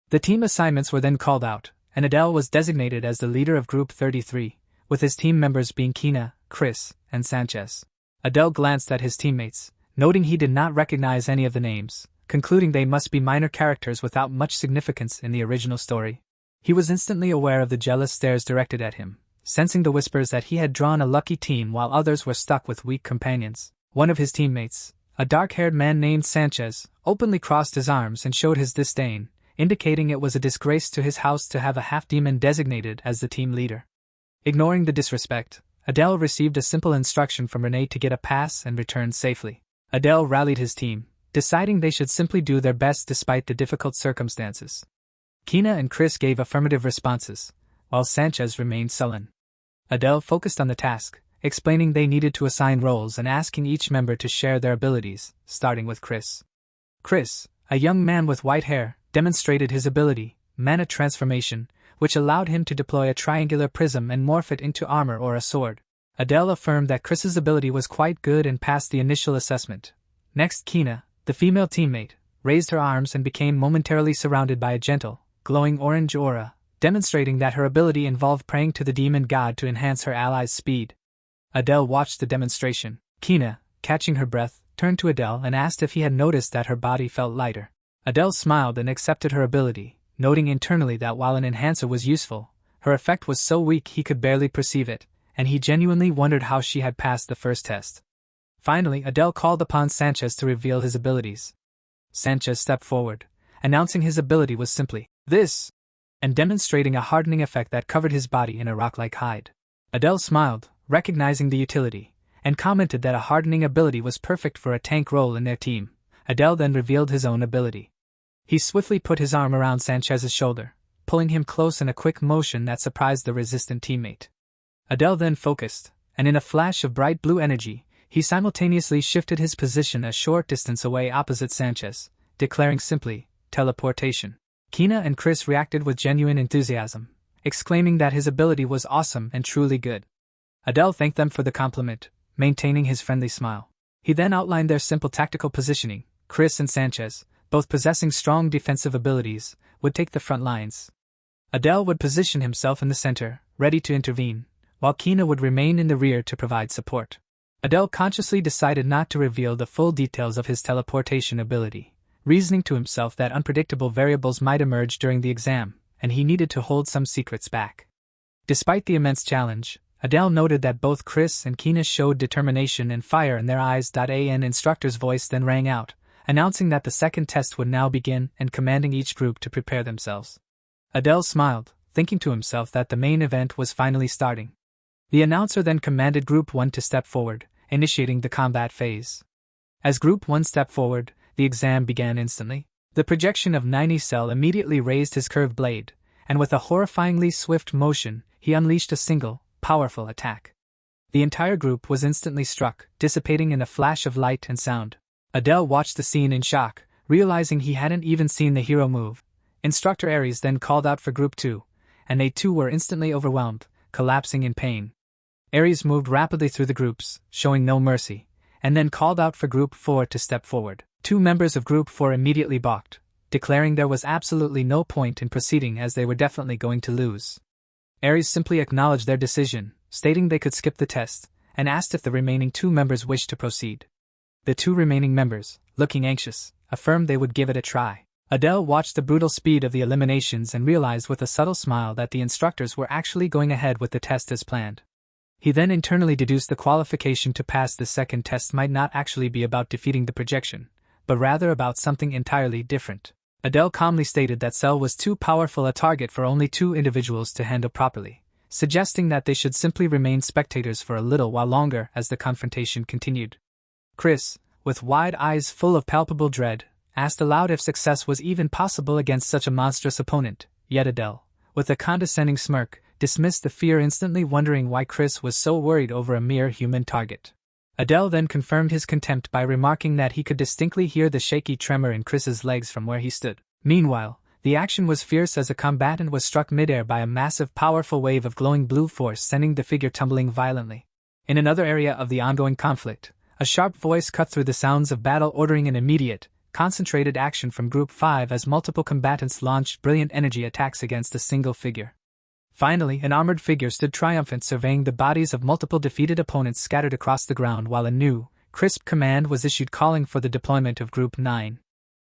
The team assignments were then called out, and Adele was designated as the leader of Group 33, with his team members being Kina, Chris, and Sanchez. Adele glanced at his teammates, noting he did not recognize any of the names, concluding they must be minor characters without much significance in the original story. He was instantly aware of the jealous stares directed at him, sensing the whispers that he had drawn a lucky team while others were stuck with weak companions. One of his teammates, a dark-haired man named Sanchez, openly crossed his arms and showed his disdain, indicating it was a disgrace to his house to have a half-demon designated as the team leader. Ignoring the disrespect, Adele received a simple instruction from Renee to get a pass and return safely. Adele rallied his team, deciding they should simply do their best despite the difficult circumstances. Kina and Chris gave affirmative responses, while Sanchez remained sullen. Adele focused on the task, explaining they needed to assign roles and asking each member to share their abilities, starting with Chris. Chris, a young man with white hair, demonstrated his ability, Mana Transformation, which allowed him to deploy a triangular prism and morph it into armor or a sword. Adele affirmed that Chris's ability was quite good and passed the initial assessment. Next, Kina, the female teammate, raised her arms and became momentarily surrounded by a gentle, glowing orange aura, demonstrating that her ability involved praying to the demon god to enhance her allies' speed. Adele watched the demonstration. Kina, catching her breath, turned to Adele and asked if he had noticed that her body felt lighter. Adele smiled and accepted her ability, noting internally that while an enhancer was useful, her effect was so weak he could barely perceive it, and he genuinely wondered how she had passed the first test. Finally, Adele called upon Sanchez to reveal his abilities. Sanchez stepped forward, announcing his ability was simply this, and demonstrating a hardening effect that covered his body in a rock-like hide. Adele smiled, recognizing the utility, and commented that a hardening ability was perfect for a tank role in their team. Adele then revealed his own ability. He swiftly put his arm around Sanchez's shoulder, pulling him close in a quick motion that surprised the resistant teammate. Adele then focused, and in a flash of bright blue energy, he simultaneously shifted his position a short distance away opposite Sanchez, declaring simply, "Teleportation." Kina and Chris reacted with genuine enthusiasm, exclaiming that his ability was awesome and truly good. Adele thanked them for the compliment, maintaining his friendly smile. He then outlined their simple tactical positioning. Chris and Sanchez, both possessing strong defensive abilities, would take the front lines. Adele would position himself in the center, ready to intervene, while Kina would remain in the rear to provide support. Adele consciously decided not to reveal the full details of his teleportation ability, reasoning to himself that unpredictable variables might emerge during the exam, and he needed to hold some secrets back. Despite the immense challenge, Adele noted that both Chris and Kina showed determination and fire in their eyes. An instructor's voice then rang out, announcing that the second test would now begin and commanding each group to prepare themselves. Adele smiled, thinking to himself that the main event was finally starting. The announcer then commanded Group 1 to step forward, initiating the combat phase. As Group 1 stepped forward, the exam began instantly. The projection of 90 Cell immediately raised his curved blade, and with a horrifyingly swift motion, he unleashed a single, powerful attack. The entire group was instantly struck, dissipating in a flash of light and sound. Adele watched the scene in shock, realizing he hadn't even seen the hero move. Instructor Ares then called out for Group 2, and they too were instantly overwhelmed, collapsing in pain. Ares moved rapidly through the groups, showing no mercy, and then called out for Group 4 to step forward. 2 members of Group 4 immediately balked, declaring there was absolutely no point in proceeding as they were definitely going to lose. Ares simply acknowledged their decision, stating they could skip the test, and asked if the remaining 2 members wished to proceed. The 2 remaining members, looking anxious, affirmed they would give it a try. Adele watched the brutal speed of the eliminations and realized with a subtle smile that the instructors were actually going ahead with the test as planned. He then internally deduced the qualification to pass the second test might not actually be about defeating the projection, but rather about something entirely different. Adele calmly stated that Cell was too powerful a target for only 2 individuals to handle properly, suggesting that they should simply remain spectators for a little while longer as the confrontation continued. Chris, with wide eyes full of palpable dread, asked aloud if success was even possible against such a monstrous opponent, yet Adele, with a condescending smirk, dismissed the fear, instantly wondering why Chris was so worried over a mere human target. Adele then confirmed his contempt by remarking that he could distinctly hear the shaky tremor in Chris's legs from where he stood. Meanwhile, the action was fierce as a combatant was struck midair by a massive, powerful wave of glowing blue force, sending the figure tumbling violently. In another area of the ongoing conflict, a sharp voice cut through the sounds of battle, ordering an immediate, concentrated action from Group 5 as multiple combatants launched brilliant energy attacks against a single figure. Finally, an armored figure stood triumphant, surveying the bodies of multiple defeated opponents scattered across the ground, while a new, crisp command was issued calling for the deployment of Group 9.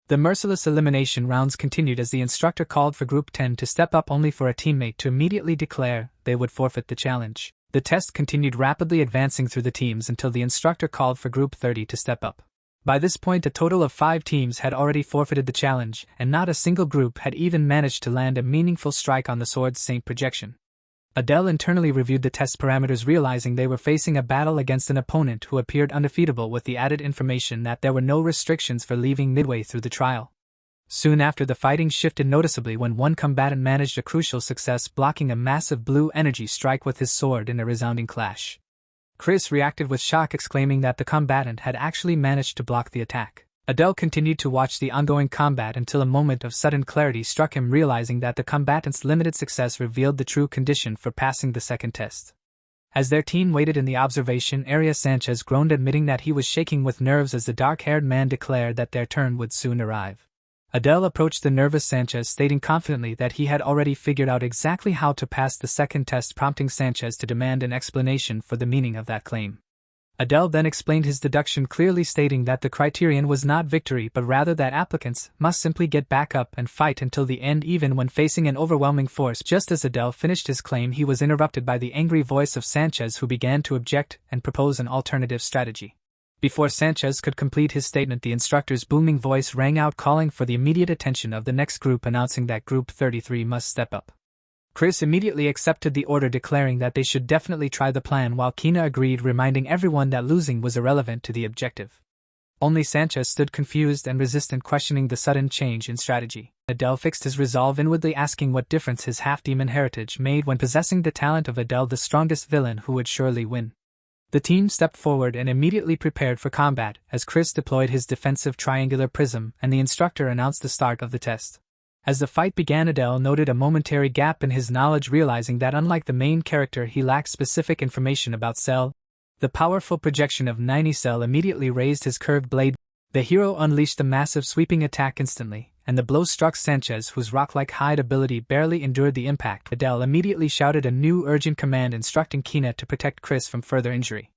The merciless elimination rounds continued as the instructor called for Group 10 to step up, only for a teammate to immediately declare they would forfeit the challenge. The test continued, rapidly advancing through the teams until the instructor called for Group 30 to step up. By this point, a total of 5 teams had already forfeited the challenge, and not a single group had even managed to land a meaningful strike on the Sword's Saint projection. Adele internally reviewed the test parameters, realizing they were facing a battle against an opponent who appeared undefeatable, with the added information that there were no restrictions for leaving midway through the trial. Soon after, the fighting shifted noticeably when one combatant managed a crucial success, blocking a massive blue energy strike with his sword in a resounding clash. Chris reacted with shock, exclaiming that the combatant had actually managed to block the attack. Adele continued to watch the ongoing combat until a moment of sudden clarity struck him, realizing that the combatant's limited success revealed the true condition for passing the second test. As their team waited in the observation area, Sanchez groaned, admitting that he was shaking with nerves as the dark-haired man declared that their turn would soon arrive. Adele approached the nervous Sanchez, stating confidently that he had already figured out exactly how to pass the second test, prompting Sanchez to demand an explanation for the meaning of that claim. Adele then explained his deduction, clearly stating that the criterion was not victory but rather that applicants must simply get back up and fight until the end, even when facing an overwhelming force. Just as Adele finished his claim, he was interrupted by the angry voice of Sanchez, who began to object and propose an alternative strategy. Before Sanchez could complete his statement, the instructor's booming voice rang out, calling for the immediate attention of the next group, announcing that Group 33 must step up. Chris immediately accepted the order, declaring that they should definitely try the plan, while Kina agreed, reminding everyone that losing was irrelevant to the objective. Only Sanchez stood confused and resistant, questioning the sudden change in strategy. Adele fixed his resolve, inwardly asking what difference his half-demon heritage made when possessing the talent of Adele, the strongest villain who would surely win. The team stepped forward and immediately prepared for combat, as Chris deployed his defensive triangular prism and the instructor announced the start of the test. As the fight began, Adele noted a momentary gap in his knowledge, realizing that unlike the main character, he lacked specific information about Cell. The powerful projection of 90 Cell immediately raised his curved blade. The hero unleashed a massive sweeping attack instantly, and the blow struck Sanchez, whose rock-like hide ability barely endured the impact. Adele immediately shouted a new urgent command, instructing Kina to protect Chris from further injury.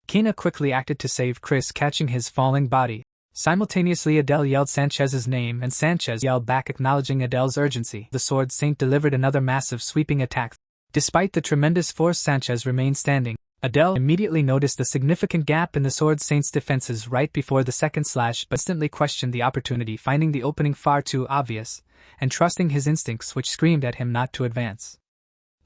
Kina quickly acted to save Chris, catching his falling body. Simultaneously, Adele yelled Sanchez's name, and Sanchez yelled back, acknowledging Adele's urgency. The Sword Saint delivered another massive sweeping attack. Despite the tremendous force, Sanchez remained standing. Adele immediately noticed the significant gap in the Sword Saint's defenses right before the second slash, but instantly questioned the opportunity, finding the opening far too obvious, and trusting his instincts, which screamed at him not to advance.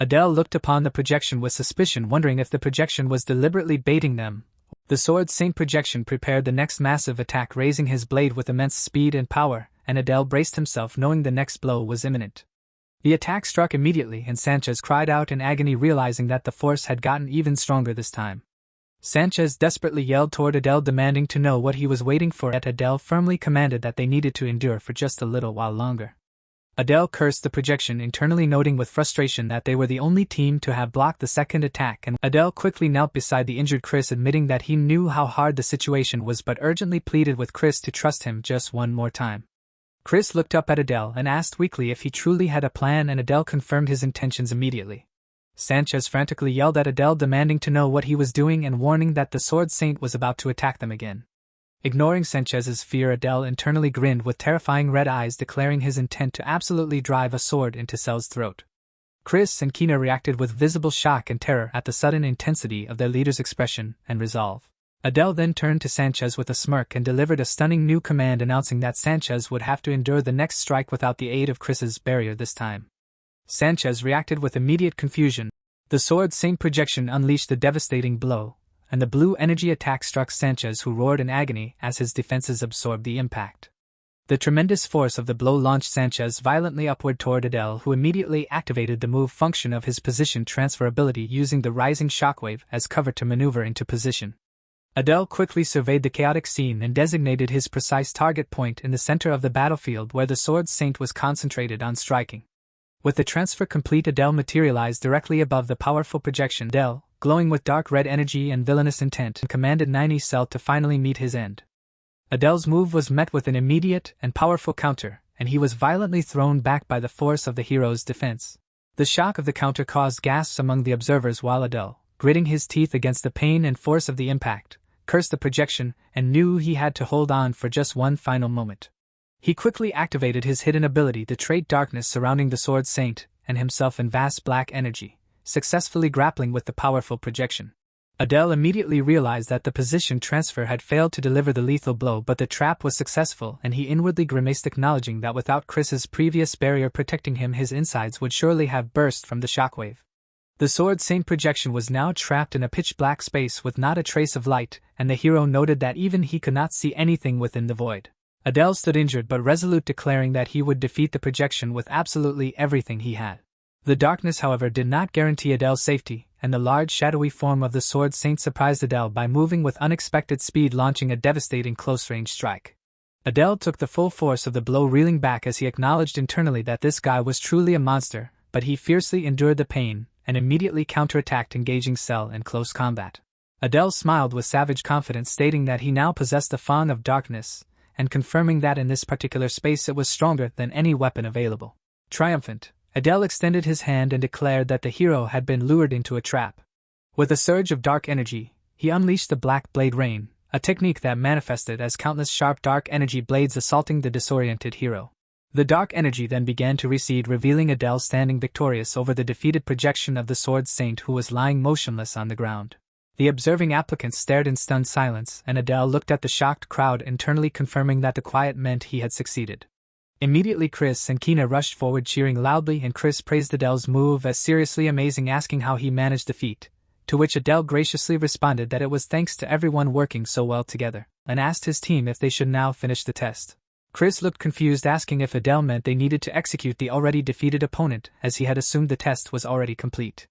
Adele looked upon the projection with suspicion, wondering if the projection was deliberately baiting them. The Sword Saint projection prepared the next massive attack, raising his blade with immense speed and power, and Adele braced himself, knowing the next blow was imminent. The attack struck immediately, and Sanchez cried out in agony, realizing that the force had gotten even stronger this time. Sanchez desperately yelled toward Adele, demanding to know what he was waiting for, yet Adele firmly commanded that they needed to endure for just a little while longer. Adele cursed the projection, internally noting with frustration that they were the only team to have blocked the second attack, and Adele quickly knelt beside the injured Chris, admitting that he knew how hard the situation was but urgently pleaded with Chris to trust him just one more time. Chris looked up at Adele and asked weakly if he truly had a plan, and Adele confirmed his intentions immediately. Sanchez frantically yelled at Adele, demanding to know what he was doing and warning that the Sword Saint was about to attack them again. Ignoring Sanchez's fear, Adele internally grinned with terrifying red eyes, declaring his intent to absolutely drive a sword into Cell's throat. Chris and Kina reacted with visible shock and terror at the sudden intensity of their leader's expression and resolve. Adele then turned to Sanchez with a smirk and delivered a stunning new command, announcing that Sanchez would have to endure the next strike without the aid of Chris's barrier this time. Sanchez reacted with immediate confusion. The Sword Saint projection unleashed a devastating blow, and the blue energy attack struck Sanchez, who roared in agony as his defenses absorbed the impact. The tremendous force of the blow launched Sanchez violently upward toward Adele, who immediately activated the move function of his position transfer ability, using the rising shockwave as cover to maneuver into position. Adele quickly surveyed the chaotic scene and designated his precise target point in the center of the battlefield, where the Sword Saint was concentrated on striking. With the transfer complete, Adele materialized directly above the powerful projection. Adele, glowing with dark red energy and villainous intent, commanded 90 Cell to finally meet his end. Adele's move was met with an immediate and powerful counter, and he was violently thrown back by the force of the hero's defense. The shock of the counter caused gasps among the observers, while Adele, gritting his teeth against the pain and force of the impact, cursed the projection and knew he had to hold on for just one final moment. He quickly activated his hidden ability, the trait Darkness, surrounding the Sword Saint and himself in vast black energy, successfully grappling with the powerful projection. Adele immediately realized that the position transfer had failed to deliver the lethal blow, but the trap was successful, and he inwardly grimaced, acknowledging that without Chris's previous barrier protecting him, his insides would surely have burst from the shockwave. The Sword Saint projection was now trapped in a pitch-black space with not a trace of light, and the hero noted that even he could not see anything within the void. Adele stood injured but resolute, declaring that he would defeat the projection with absolutely everything he had. The darkness, however, did not guarantee Adele's safety, and the large shadowy form of the Sword Saint surprised Adele by moving with unexpected speed, launching a devastating close-range strike. Adele took the full force of the blow, reeling back as he acknowledged internally that this guy was truly a monster, but he fiercely endured the pain and immediately counterattacked, engaging Cell in close combat. Adele smiled with savage confidence, stating that he now possessed the Fawn of Darkness, and confirming that in this particular space it was stronger than any weapon available. Triumphant, Adele extended his hand and declared that the hero had been lured into a trap. With a surge of dark energy, he unleashed the Black Blade Rain, a technique that manifested as countless sharp dark energy blades assaulting the disoriented hero. The dark energy then began to recede, revealing Adele standing victorious over the defeated projection of the Sword Saint, who was lying motionless on the ground. The observing applicants stared in stunned silence, and Adele looked at the shocked crowd, internally confirming that the quiet meant he had succeeded. Immediately Chris and Kina rushed forward cheering loudly, and Chris praised Adele's move as seriously amazing, asking how he managed the feat, to which Adele graciously responded that it was thanks to everyone working so well together, and asked his team if they should now finish the test. Chris looked confused, asking if Adele meant they needed to execute the already defeated opponent, as he had assumed the test was already complete.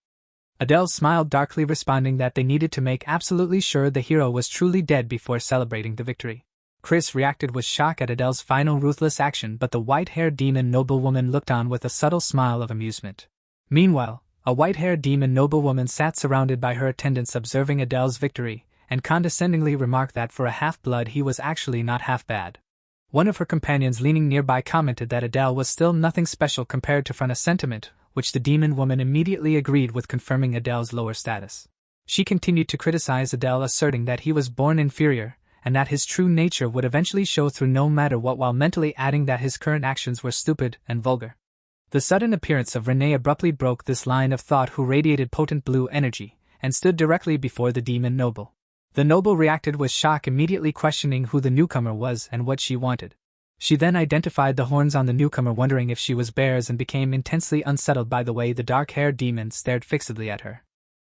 Adele smiled darkly, responding that they needed to make absolutely sure the hero was truly dead before celebrating the victory. Chris reacted with shock at Adele's final ruthless action, but the white-haired demon noblewoman looked on with a subtle smile of amusement. Meanwhile, a white-haired demon noblewoman sat surrounded by her attendants observing Adele's victory, and condescendingly remarked that for a half-blood he was actually not half bad. One of her companions leaning nearby commented that Adele was still nothing special compared to Front, a sentiment which the demon woman immediately agreed with, confirming Adele's lower status. She continued to criticize Adele, asserting that he was born inferior, and that his true nature would eventually show through no matter what, while mentally adding that his current actions were stupid and vulgar. The sudden appearance of Renee abruptly broke this line of thought, who radiated potent blue energy, and stood directly before the demon noble. The noble reacted with shock, immediately questioning who the newcomer was and what she wanted. She then identified the horns on the newcomer, wondering if she was bears, and became intensely unsettled by the way the dark-haired demon stared fixedly at her.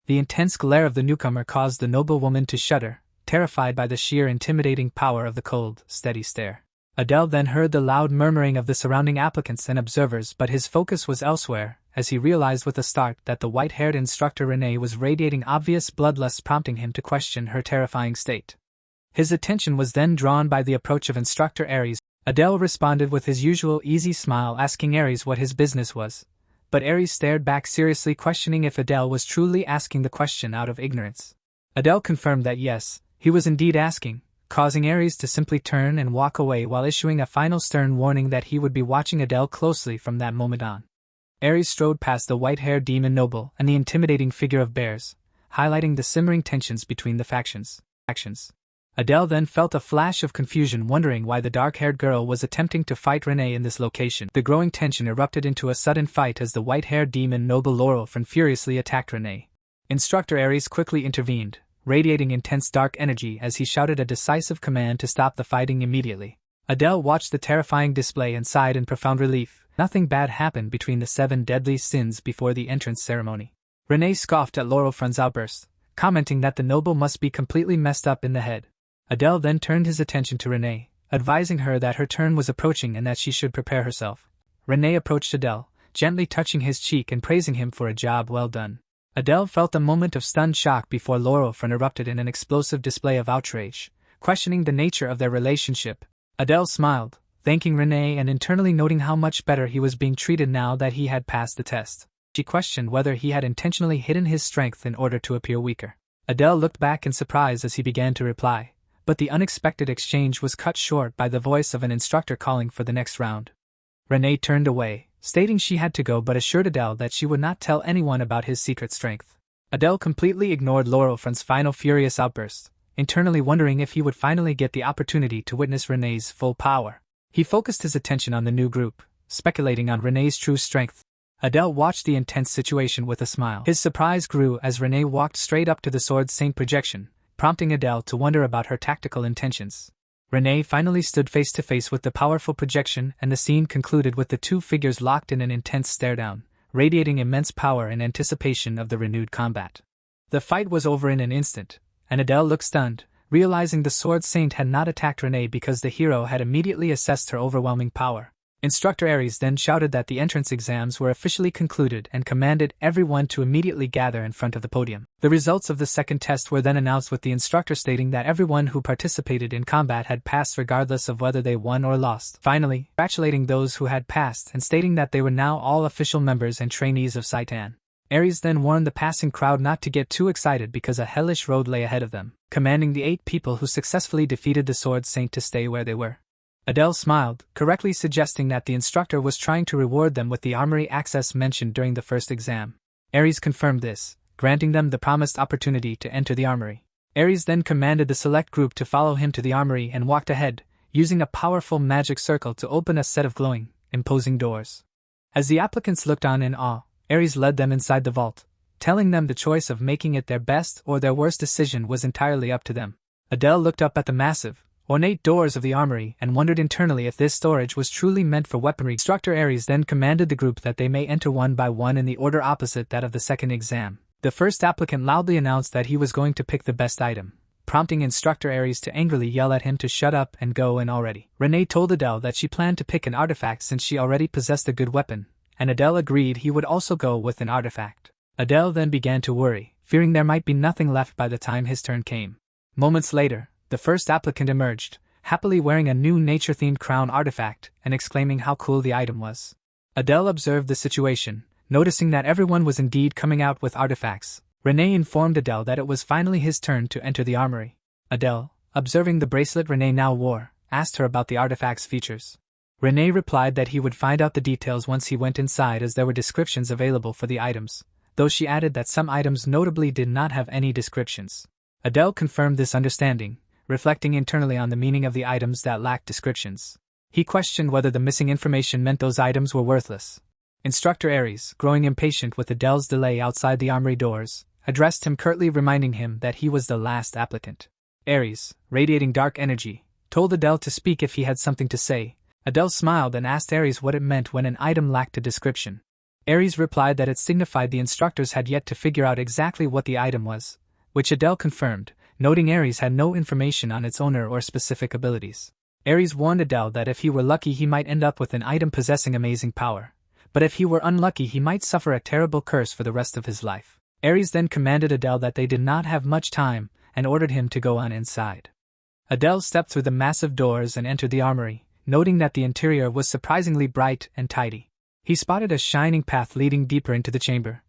The intense glare of the newcomer caused the noblewoman to shudder, terrified by the sheer intimidating power of the cold, steady stare. Adele then heard the loud murmuring of the surrounding applicants and observers, but his focus was elsewhere, as he realized with a start that the white-haired instructor Renee was radiating obvious bloodlust, prompting him to question her terrifying state. His attention was then drawn by the approach of Instructor Aries. Adele responded with his usual easy smile, asking Aries what his business was, but Aries stared back seriously, questioning if Adele was truly asking the question out of ignorance. Adele confirmed that yes, he was indeed asking, causing Aries to simply turn and walk away while issuing a final stern warning that he would be watching Adele closely from that moment on. Aries strode past the white-haired demon noble and the intimidating figure of bears, highlighting the simmering tensions between the factions. Adele then felt a flash of confusion, wondering why the dark-haired girl was attempting to fight Renee in this location. The growing tension erupted into a sudden fight as the white-haired demon noble Laurelfriend furiously attacked Renee. Instructor Aries quickly intervened, radiating intense dark energy as he shouted a decisive command to stop the fighting immediately. Adele watched the terrifying display and sighed in profound relief. Nothing bad happened between the 7 deadly sins before the entrance ceremony. Renee scoffed at Laurelfriend's outburst, commenting that the noble must be completely messed up in the head. Adele then turned his attention to Renee, advising her that her turn was approaching and that she should prepare herself. Renee approached Adele, gently touching his cheek and praising him for a job well done. Adele felt a moment of stunned shock before Laurelfriend erupted in an explosive display of outrage, questioning the nature of their relationship. Adele smiled, thanking Renee and internally noting how much better he was being treated now that he had passed the test. She questioned whether he had intentionally hidden his strength in order to appear weaker. Adele looked back in surprise as he began to reply, but the unexpected exchange was cut short by the voice of an instructor calling for the next round. Renee turned away, stating she had to go, but assured Adele that she would not tell anyone about his secret strength. Adele completely ignored Laurelfriend's final furious outburst, internally wondering if he would finally get the opportunity to witness Renee's full power. He focused his attention on the new group, speculating on Renee's true strength. Adele watched the intense situation with a smile. His surprise grew as Renee walked straight up to the Sword Saint projection, prompting Adele to wonder about her tactical intentions. Renee finally stood face to face with the powerful projection, and the scene concluded with the two figures locked in an intense stare-down, radiating immense power in anticipation of the renewed combat. The fight was over in an instant, and Adele looked stunned, realizing the Sword Saint had not attacked Renee because the hero had immediately assessed her overwhelming power. Instructor Aries then shouted that the entrance exams were officially concluded and commanded everyone to immediately gather in front of the podium. The results of the second test were then announced, with the instructor stating that everyone who participated in combat had passed regardless of whether they won or lost. Finally, congratulating those who had passed and stating that they were now all official members and trainees of Saitan. Aries then warned the passing crowd not to get too excited because a hellish road lay ahead of them, commanding the 8 people who successfully defeated the Sword Saint to stay where they were. Adele smiled, correctly suggesting that the instructor was trying to reward them with the armory access mentioned during the first exam. Aries confirmed this, granting them the promised opportunity to enter the armory. Aries then commanded the select group to follow him to the armory and walked ahead, using a powerful magic circle to open a set of glowing, imposing doors. As the applicants looked on in awe, Aries led them inside the vault, telling them the choice of making it their best or their worst decision was entirely up to them. Adele looked up at the massive, ornate doors of the armory and wondered internally if this storage was truly meant for weaponry. Instructor Aries then commanded the group that they may enter one by one in the order opposite that of the second exam. The first applicant loudly announced that he was going to pick the best item, prompting Instructor Aries to angrily yell at him to shut up and go in already. Renee told Adele that she planned to pick an artifact since she already possessed a good weapon, and Adele agreed he would also go with an artifact. Adele then began to worry, fearing there might be nothing left by the time his turn came. Moments later, the first applicant emerged, happily wearing a new nature-themed crown artifact and exclaiming how cool the item was. Adele observed the situation, noticing that everyone was indeed coming out with artifacts. Renee informed Adele that it was finally his turn to enter the armory. Adele, observing the bracelet Renee now wore, asked her about the artifact's features. Renee replied that he would find out the details once he went inside as there were descriptions available for the items, though she added that some items notably did not have any descriptions. Adele confirmed this understanding, reflecting internally on the meaning of the items that lacked descriptions. He questioned whether the missing information meant those items were worthless. Instructor Aries, growing impatient with Adele's delay outside the armory doors, addressed him curtly, reminding him that he was the last applicant. Aries, radiating dark energy, told Adele to speak if he had something to say. Adele smiled and asked Aries what it meant when an item lacked a description. Aries replied that it signified the instructors had yet to figure out exactly what the item was, which Adele confirmed, noting Aries had no information on its owner or specific abilities. Aries warned Adele that if he were lucky he might end up with an item possessing amazing power, but if he were unlucky he might suffer a terrible curse for the rest of his life. Aries then commanded Adele that they did not have much time, and ordered him to go on inside. Adele stepped through the massive doors and entered the armory, noting that the interior was surprisingly bright and tidy. He spotted a shining path leading deeper into the chamber.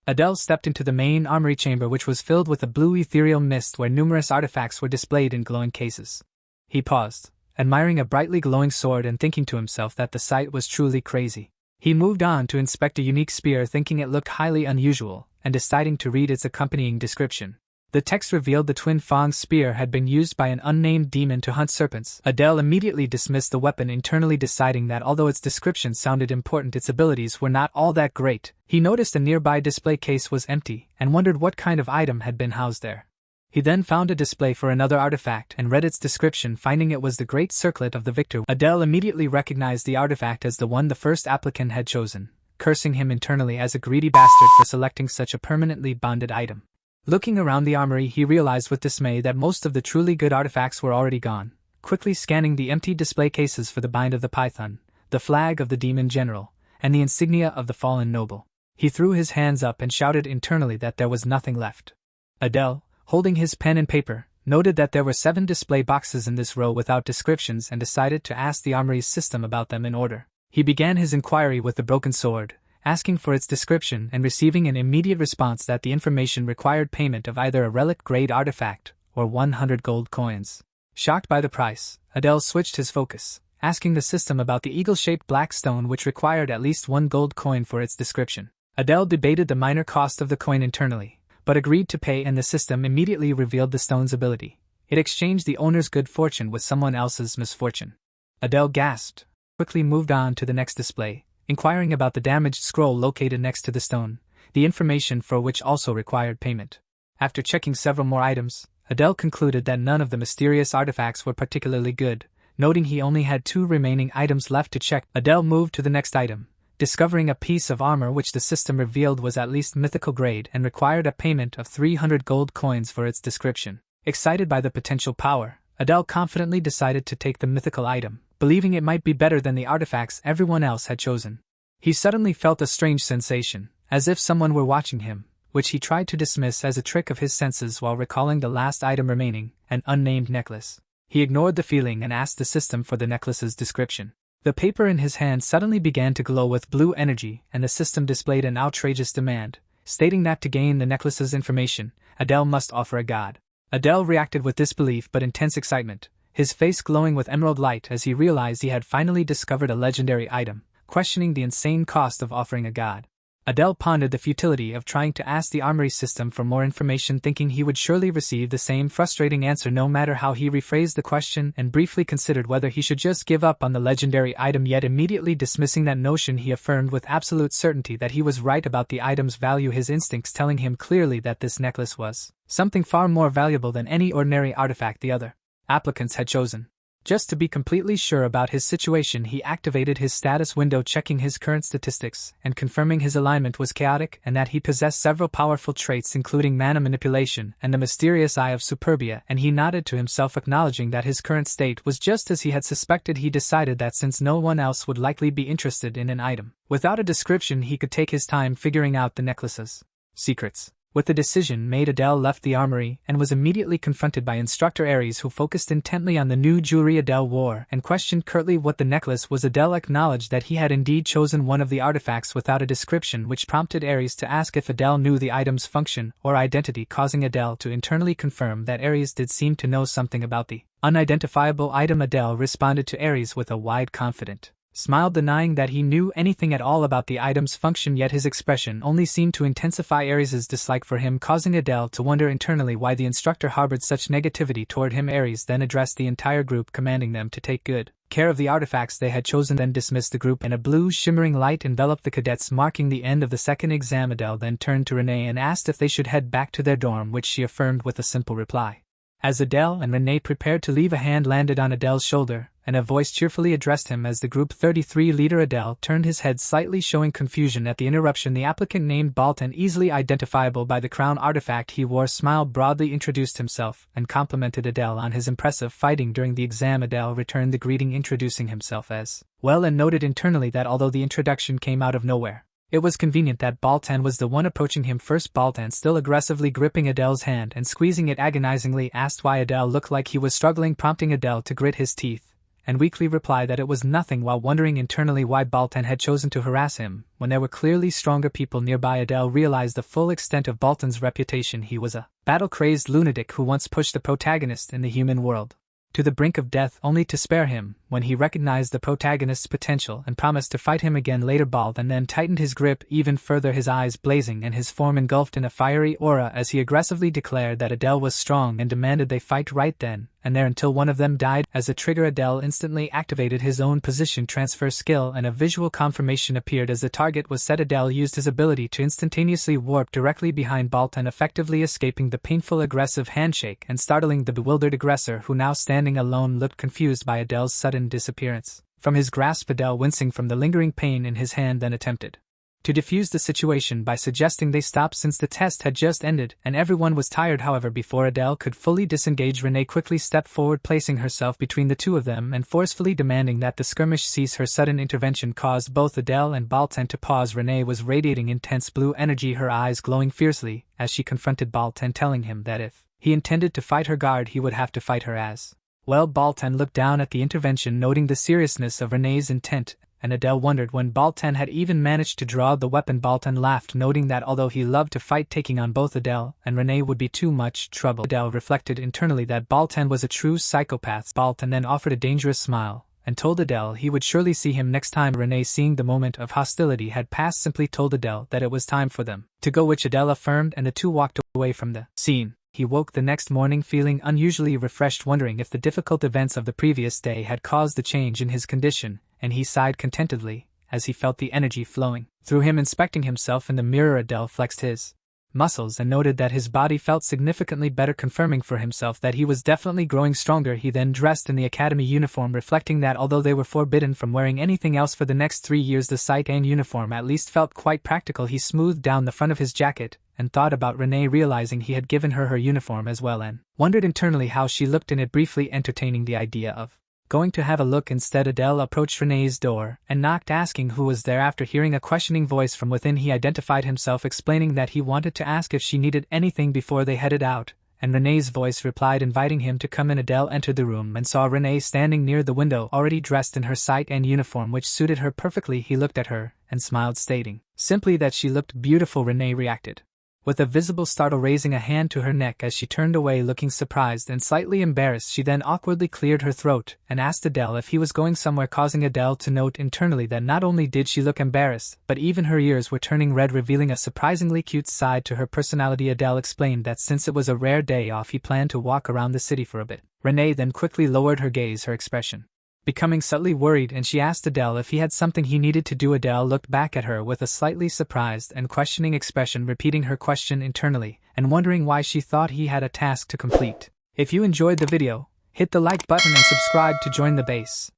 Adele stepped into the main armory chamber, which was filled with a blue ethereal mist where numerous artifacts were displayed in glowing cases. He paused, admiring a brightly glowing sword and thinking to himself that the sight was truly crazy. He moved on to inspect a unique spear, thinking it looked highly unusual, and deciding to read its accompanying description. The text revealed the Twin Fang spear had been used by an unnamed demon to hunt serpents. Adele immediately dismissed the weapon, internally deciding that although its description sounded important, its abilities were not all that great. He noticed a nearby display case was empty, and wondered what kind of item had been housed there. He then found a display for another artifact and read its description, finding it was the Great Circlet of the Victor. Adele immediately recognized the artifact as the one the first applicant had chosen, cursing him internally as a greedy bastard for selecting such a permanently bonded item. Looking around the armory, he realized with dismay that most of the truly good artifacts were already gone. Quickly scanning the empty display cases for the bind of the python, the flag of the demon general, and the insignia of the fallen noble, he threw his hands up and shouted internally that there was nothing left. Adele, holding his pen and paper, noted that there were 7 display boxes in this row without descriptions and decided to ask the armory's system about them in order. He began his inquiry with the broken sword, asking for its description and receiving an immediate response that the information required payment of either a relic-grade artifact or 100 gold coins. Shocked by the price, Adele switched his focus, asking the system about the eagle-shaped black stone which required at least 1 gold coin for its description. Adele debated the minor cost of the coin internally, but agreed to pay, and the system immediately revealed the stone's ability. It exchanged the owner's good fortune with someone else's misfortune. Adele gasped, quickly moved on to the next display, inquiring about the damaged scroll located next to the stone, the information for which also required payment. After checking several more items, Adele concluded that none of the mysterious artifacts were particularly good, noting he only had 2 remaining items left to check. Adele moved to the next item, discovering a piece of armor which the system revealed was at least mythical grade and required a payment of 300 gold coins for its description. Excited by the potential power, Adele confidently decided to take the mythical item, believing it might be better than the artifacts everyone else had chosen. He suddenly felt a strange sensation, as if someone were watching him, which he tried to dismiss as a trick of his senses while recalling the last item remaining, an unnamed necklace. He ignored the feeling and asked the system for the necklace's description. The paper in his hand suddenly began to glow with blue energy, and the system displayed an outrageous demand, stating that to gain the necklace's information, Adele must offer a god. Adele reacted with disbelief but intense excitement, his face glowing with emerald light as he realized he had finally discovered a legendary item, questioning the insane cost of offering a god. Adele pondered the futility of trying to ask the armory system for more information, thinking he would surely receive the same frustrating answer no matter how he rephrased the question, and briefly considered whether he should just give up on the legendary item, yet immediately dismissing that notion he affirmed with absolute certainty that he was right about the item's value, his instincts telling him clearly that this necklace was something far more valuable than any ordinary artifact the other applicants had chosen. Just to be completely sure about his situation, he activated his status window, checking his current statistics and confirming his alignment was chaotic and that he possessed several powerful traits including mana manipulation and the mysterious eye of superbia, and he nodded to himself, acknowledging that his current state was just as he had suspected. He decided that since no one else would likely be interested in an item without a description, he could take his time figuring out the necklace's secrets. With the decision made, Adele left the armory and was immediately confronted by Instructor Aries, who focused intently on the new jewelry Adele wore and questioned curtly what the necklace was. Adele acknowledged that he had indeed chosen one of the artifacts without a description, which prompted Aries to ask if Adele knew the item's function or identity, causing Adele to internally confirm that Aries did seem to know something about the unidentifiable item. Adele responded to Aries with a wide, confident smile, denying that he knew anything at all about the item's function, yet his expression only seemed to intensify Aries' dislike for him, causing Adele to wonder internally why the instructor harbored such negativity toward him. Aries then addressed the entire group, commanding them to take good care of the artifacts they had chosen, then dismissed the group, and a blue shimmering light enveloped the cadets, marking the end of the second exam. Adele then turned to Renee and asked if they should head back to their dorm, which she affirmed with a simple reply. As Adele and Renee prepared to leave, a hand landed on Adele's shoulder, and a voice cheerfully addressed him as the Group 33 leader. Adele turned his head slightly, showing confusion at the interruption. The applicant, named Baltan, easily identifiable by the crown artifact he wore, smiled broadly, introduced himself, and complimented Adele on his impressive fighting during the exam. Adele returned the greeting, introducing himself as well, and noted internally that although the introduction came out of nowhere, it was convenient that Baltan was the one approaching him first. Baltan, still aggressively gripping Adele's hand and squeezing it agonizingly, asked why Adele looked like he was struggling, prompting Adele to grit his teeth and weakly reply that it was nothing, while wondering internally why Baltan had chosen to harass him when there were clearly stronger people nearby. Adele realized the full extent of Baltan's reputation. He was a battle-crazed lunatic who once pushed the protagonist in the human world to the brink of death, only to spare him when he recognized the protagonist's potential and promised to fight him again later. Baltan then tightened his grip even further, his eyes blazing and his form engulfed in a fiery aura as he aggressively declared that Adele was strong and demanded they fight right then and there until one of them died. As a trigger, Adele instantly activated his own position transfer skill and a visual confirmation appeared as the target was set. Adele used his ability to instantaneously warp directly behind Baltan, effectively escaping the painful aggressive handshake and startling the bewildered aggressor, who now standing alone looked confused by Adele's sudden disappearance from his grasp. Adele, wincing from the lingering pain in his hand, then attempted to defuse the situation by suggesting they stop since the test had just ended and everyone was tired. However, before Adele could fully disengage, Renee quickly stepped forward, placing herself between the two of them and forcefully demanding that the skirmish cease. Her sudden intervention caused both Adele and Baltan to pause. Renee was radiating intense blue energy, her eyes glowing fiercely as she confronted Baltan, telling him that if he intended to fight her guard, he would have to fight her as well. Baltan looked down at the intervention, noting the seriousness of Renee's intent, and Adele wondered when Baltan had even managed to draw the weapon. Baltan laughed, noting that although he loved to fight, taking on both Adele and Renee would be too much trouble. Adele reflected internally that Baltan was a true psychopath. Baltan then offered a dangerous smile and told Adele he would surely see him next time. Renee, seeing the moment of hostility had passed, simply told Adele that it was time for them to go, which Adele affirmed, and the two walked away from the scene. He woke the next morning feeling unusually refreshed, wondering if the difficult events of the previous day had caused the change in his condition, and he sighed contentedly as he felt the energy flowing through him. Inspecting himself in the mirror, Adele flexed his muscles and noted that his body felt significantly better, confirming for himself that he was definitely growing stronger. He then dressed in the academy uniform, reflecting that although they were forbidden from wearing anything else for the next 3 years, the sight and uniform at least felt quite practical. He smoothed down the front of his jacket and thought about Renee, realizing he had given her uniform as well, and wondered internally how she looked in it, briefly entertaining the idea of going to have a look. Instead, Adele approached Renee's door and knocked, asking who was there. After hearing a questioning voice from within, he identified himself, explaining that he wanted to ask if she needed anything before they headed out, and Renee's voice replied, inviting him to come in. Adele entered the room and saw Renee standing near the window, already dressed in her sight and uniform, which suited her perfectly. He looked at her and smiled, stating simply that she looked beautiful. Renee reacted with a visible startle, raising a hand to her neck as she turned away, looking surprised and slightly embarrassed. She then awkwardly cleared her throat and asked Adele if he was going somewhere, causing Adele to note internally that not only did she look embarrassed, but even her ears were turning red, revealing a surprisingly cute side to her personality. Adele explained that since it was a rare day off, he planned to walk around the city for a bit. Renee then quickly lowered her gaze, her expression becoming subtly worried, and she asked Adele if he had something he needed to do. Adele looked back at her with a slightly surprised and questioning expression, repeating her question internally and wondering why she thought he had a task to complete. If you enjoyed the video, Hit the like button and subscribe to join the base.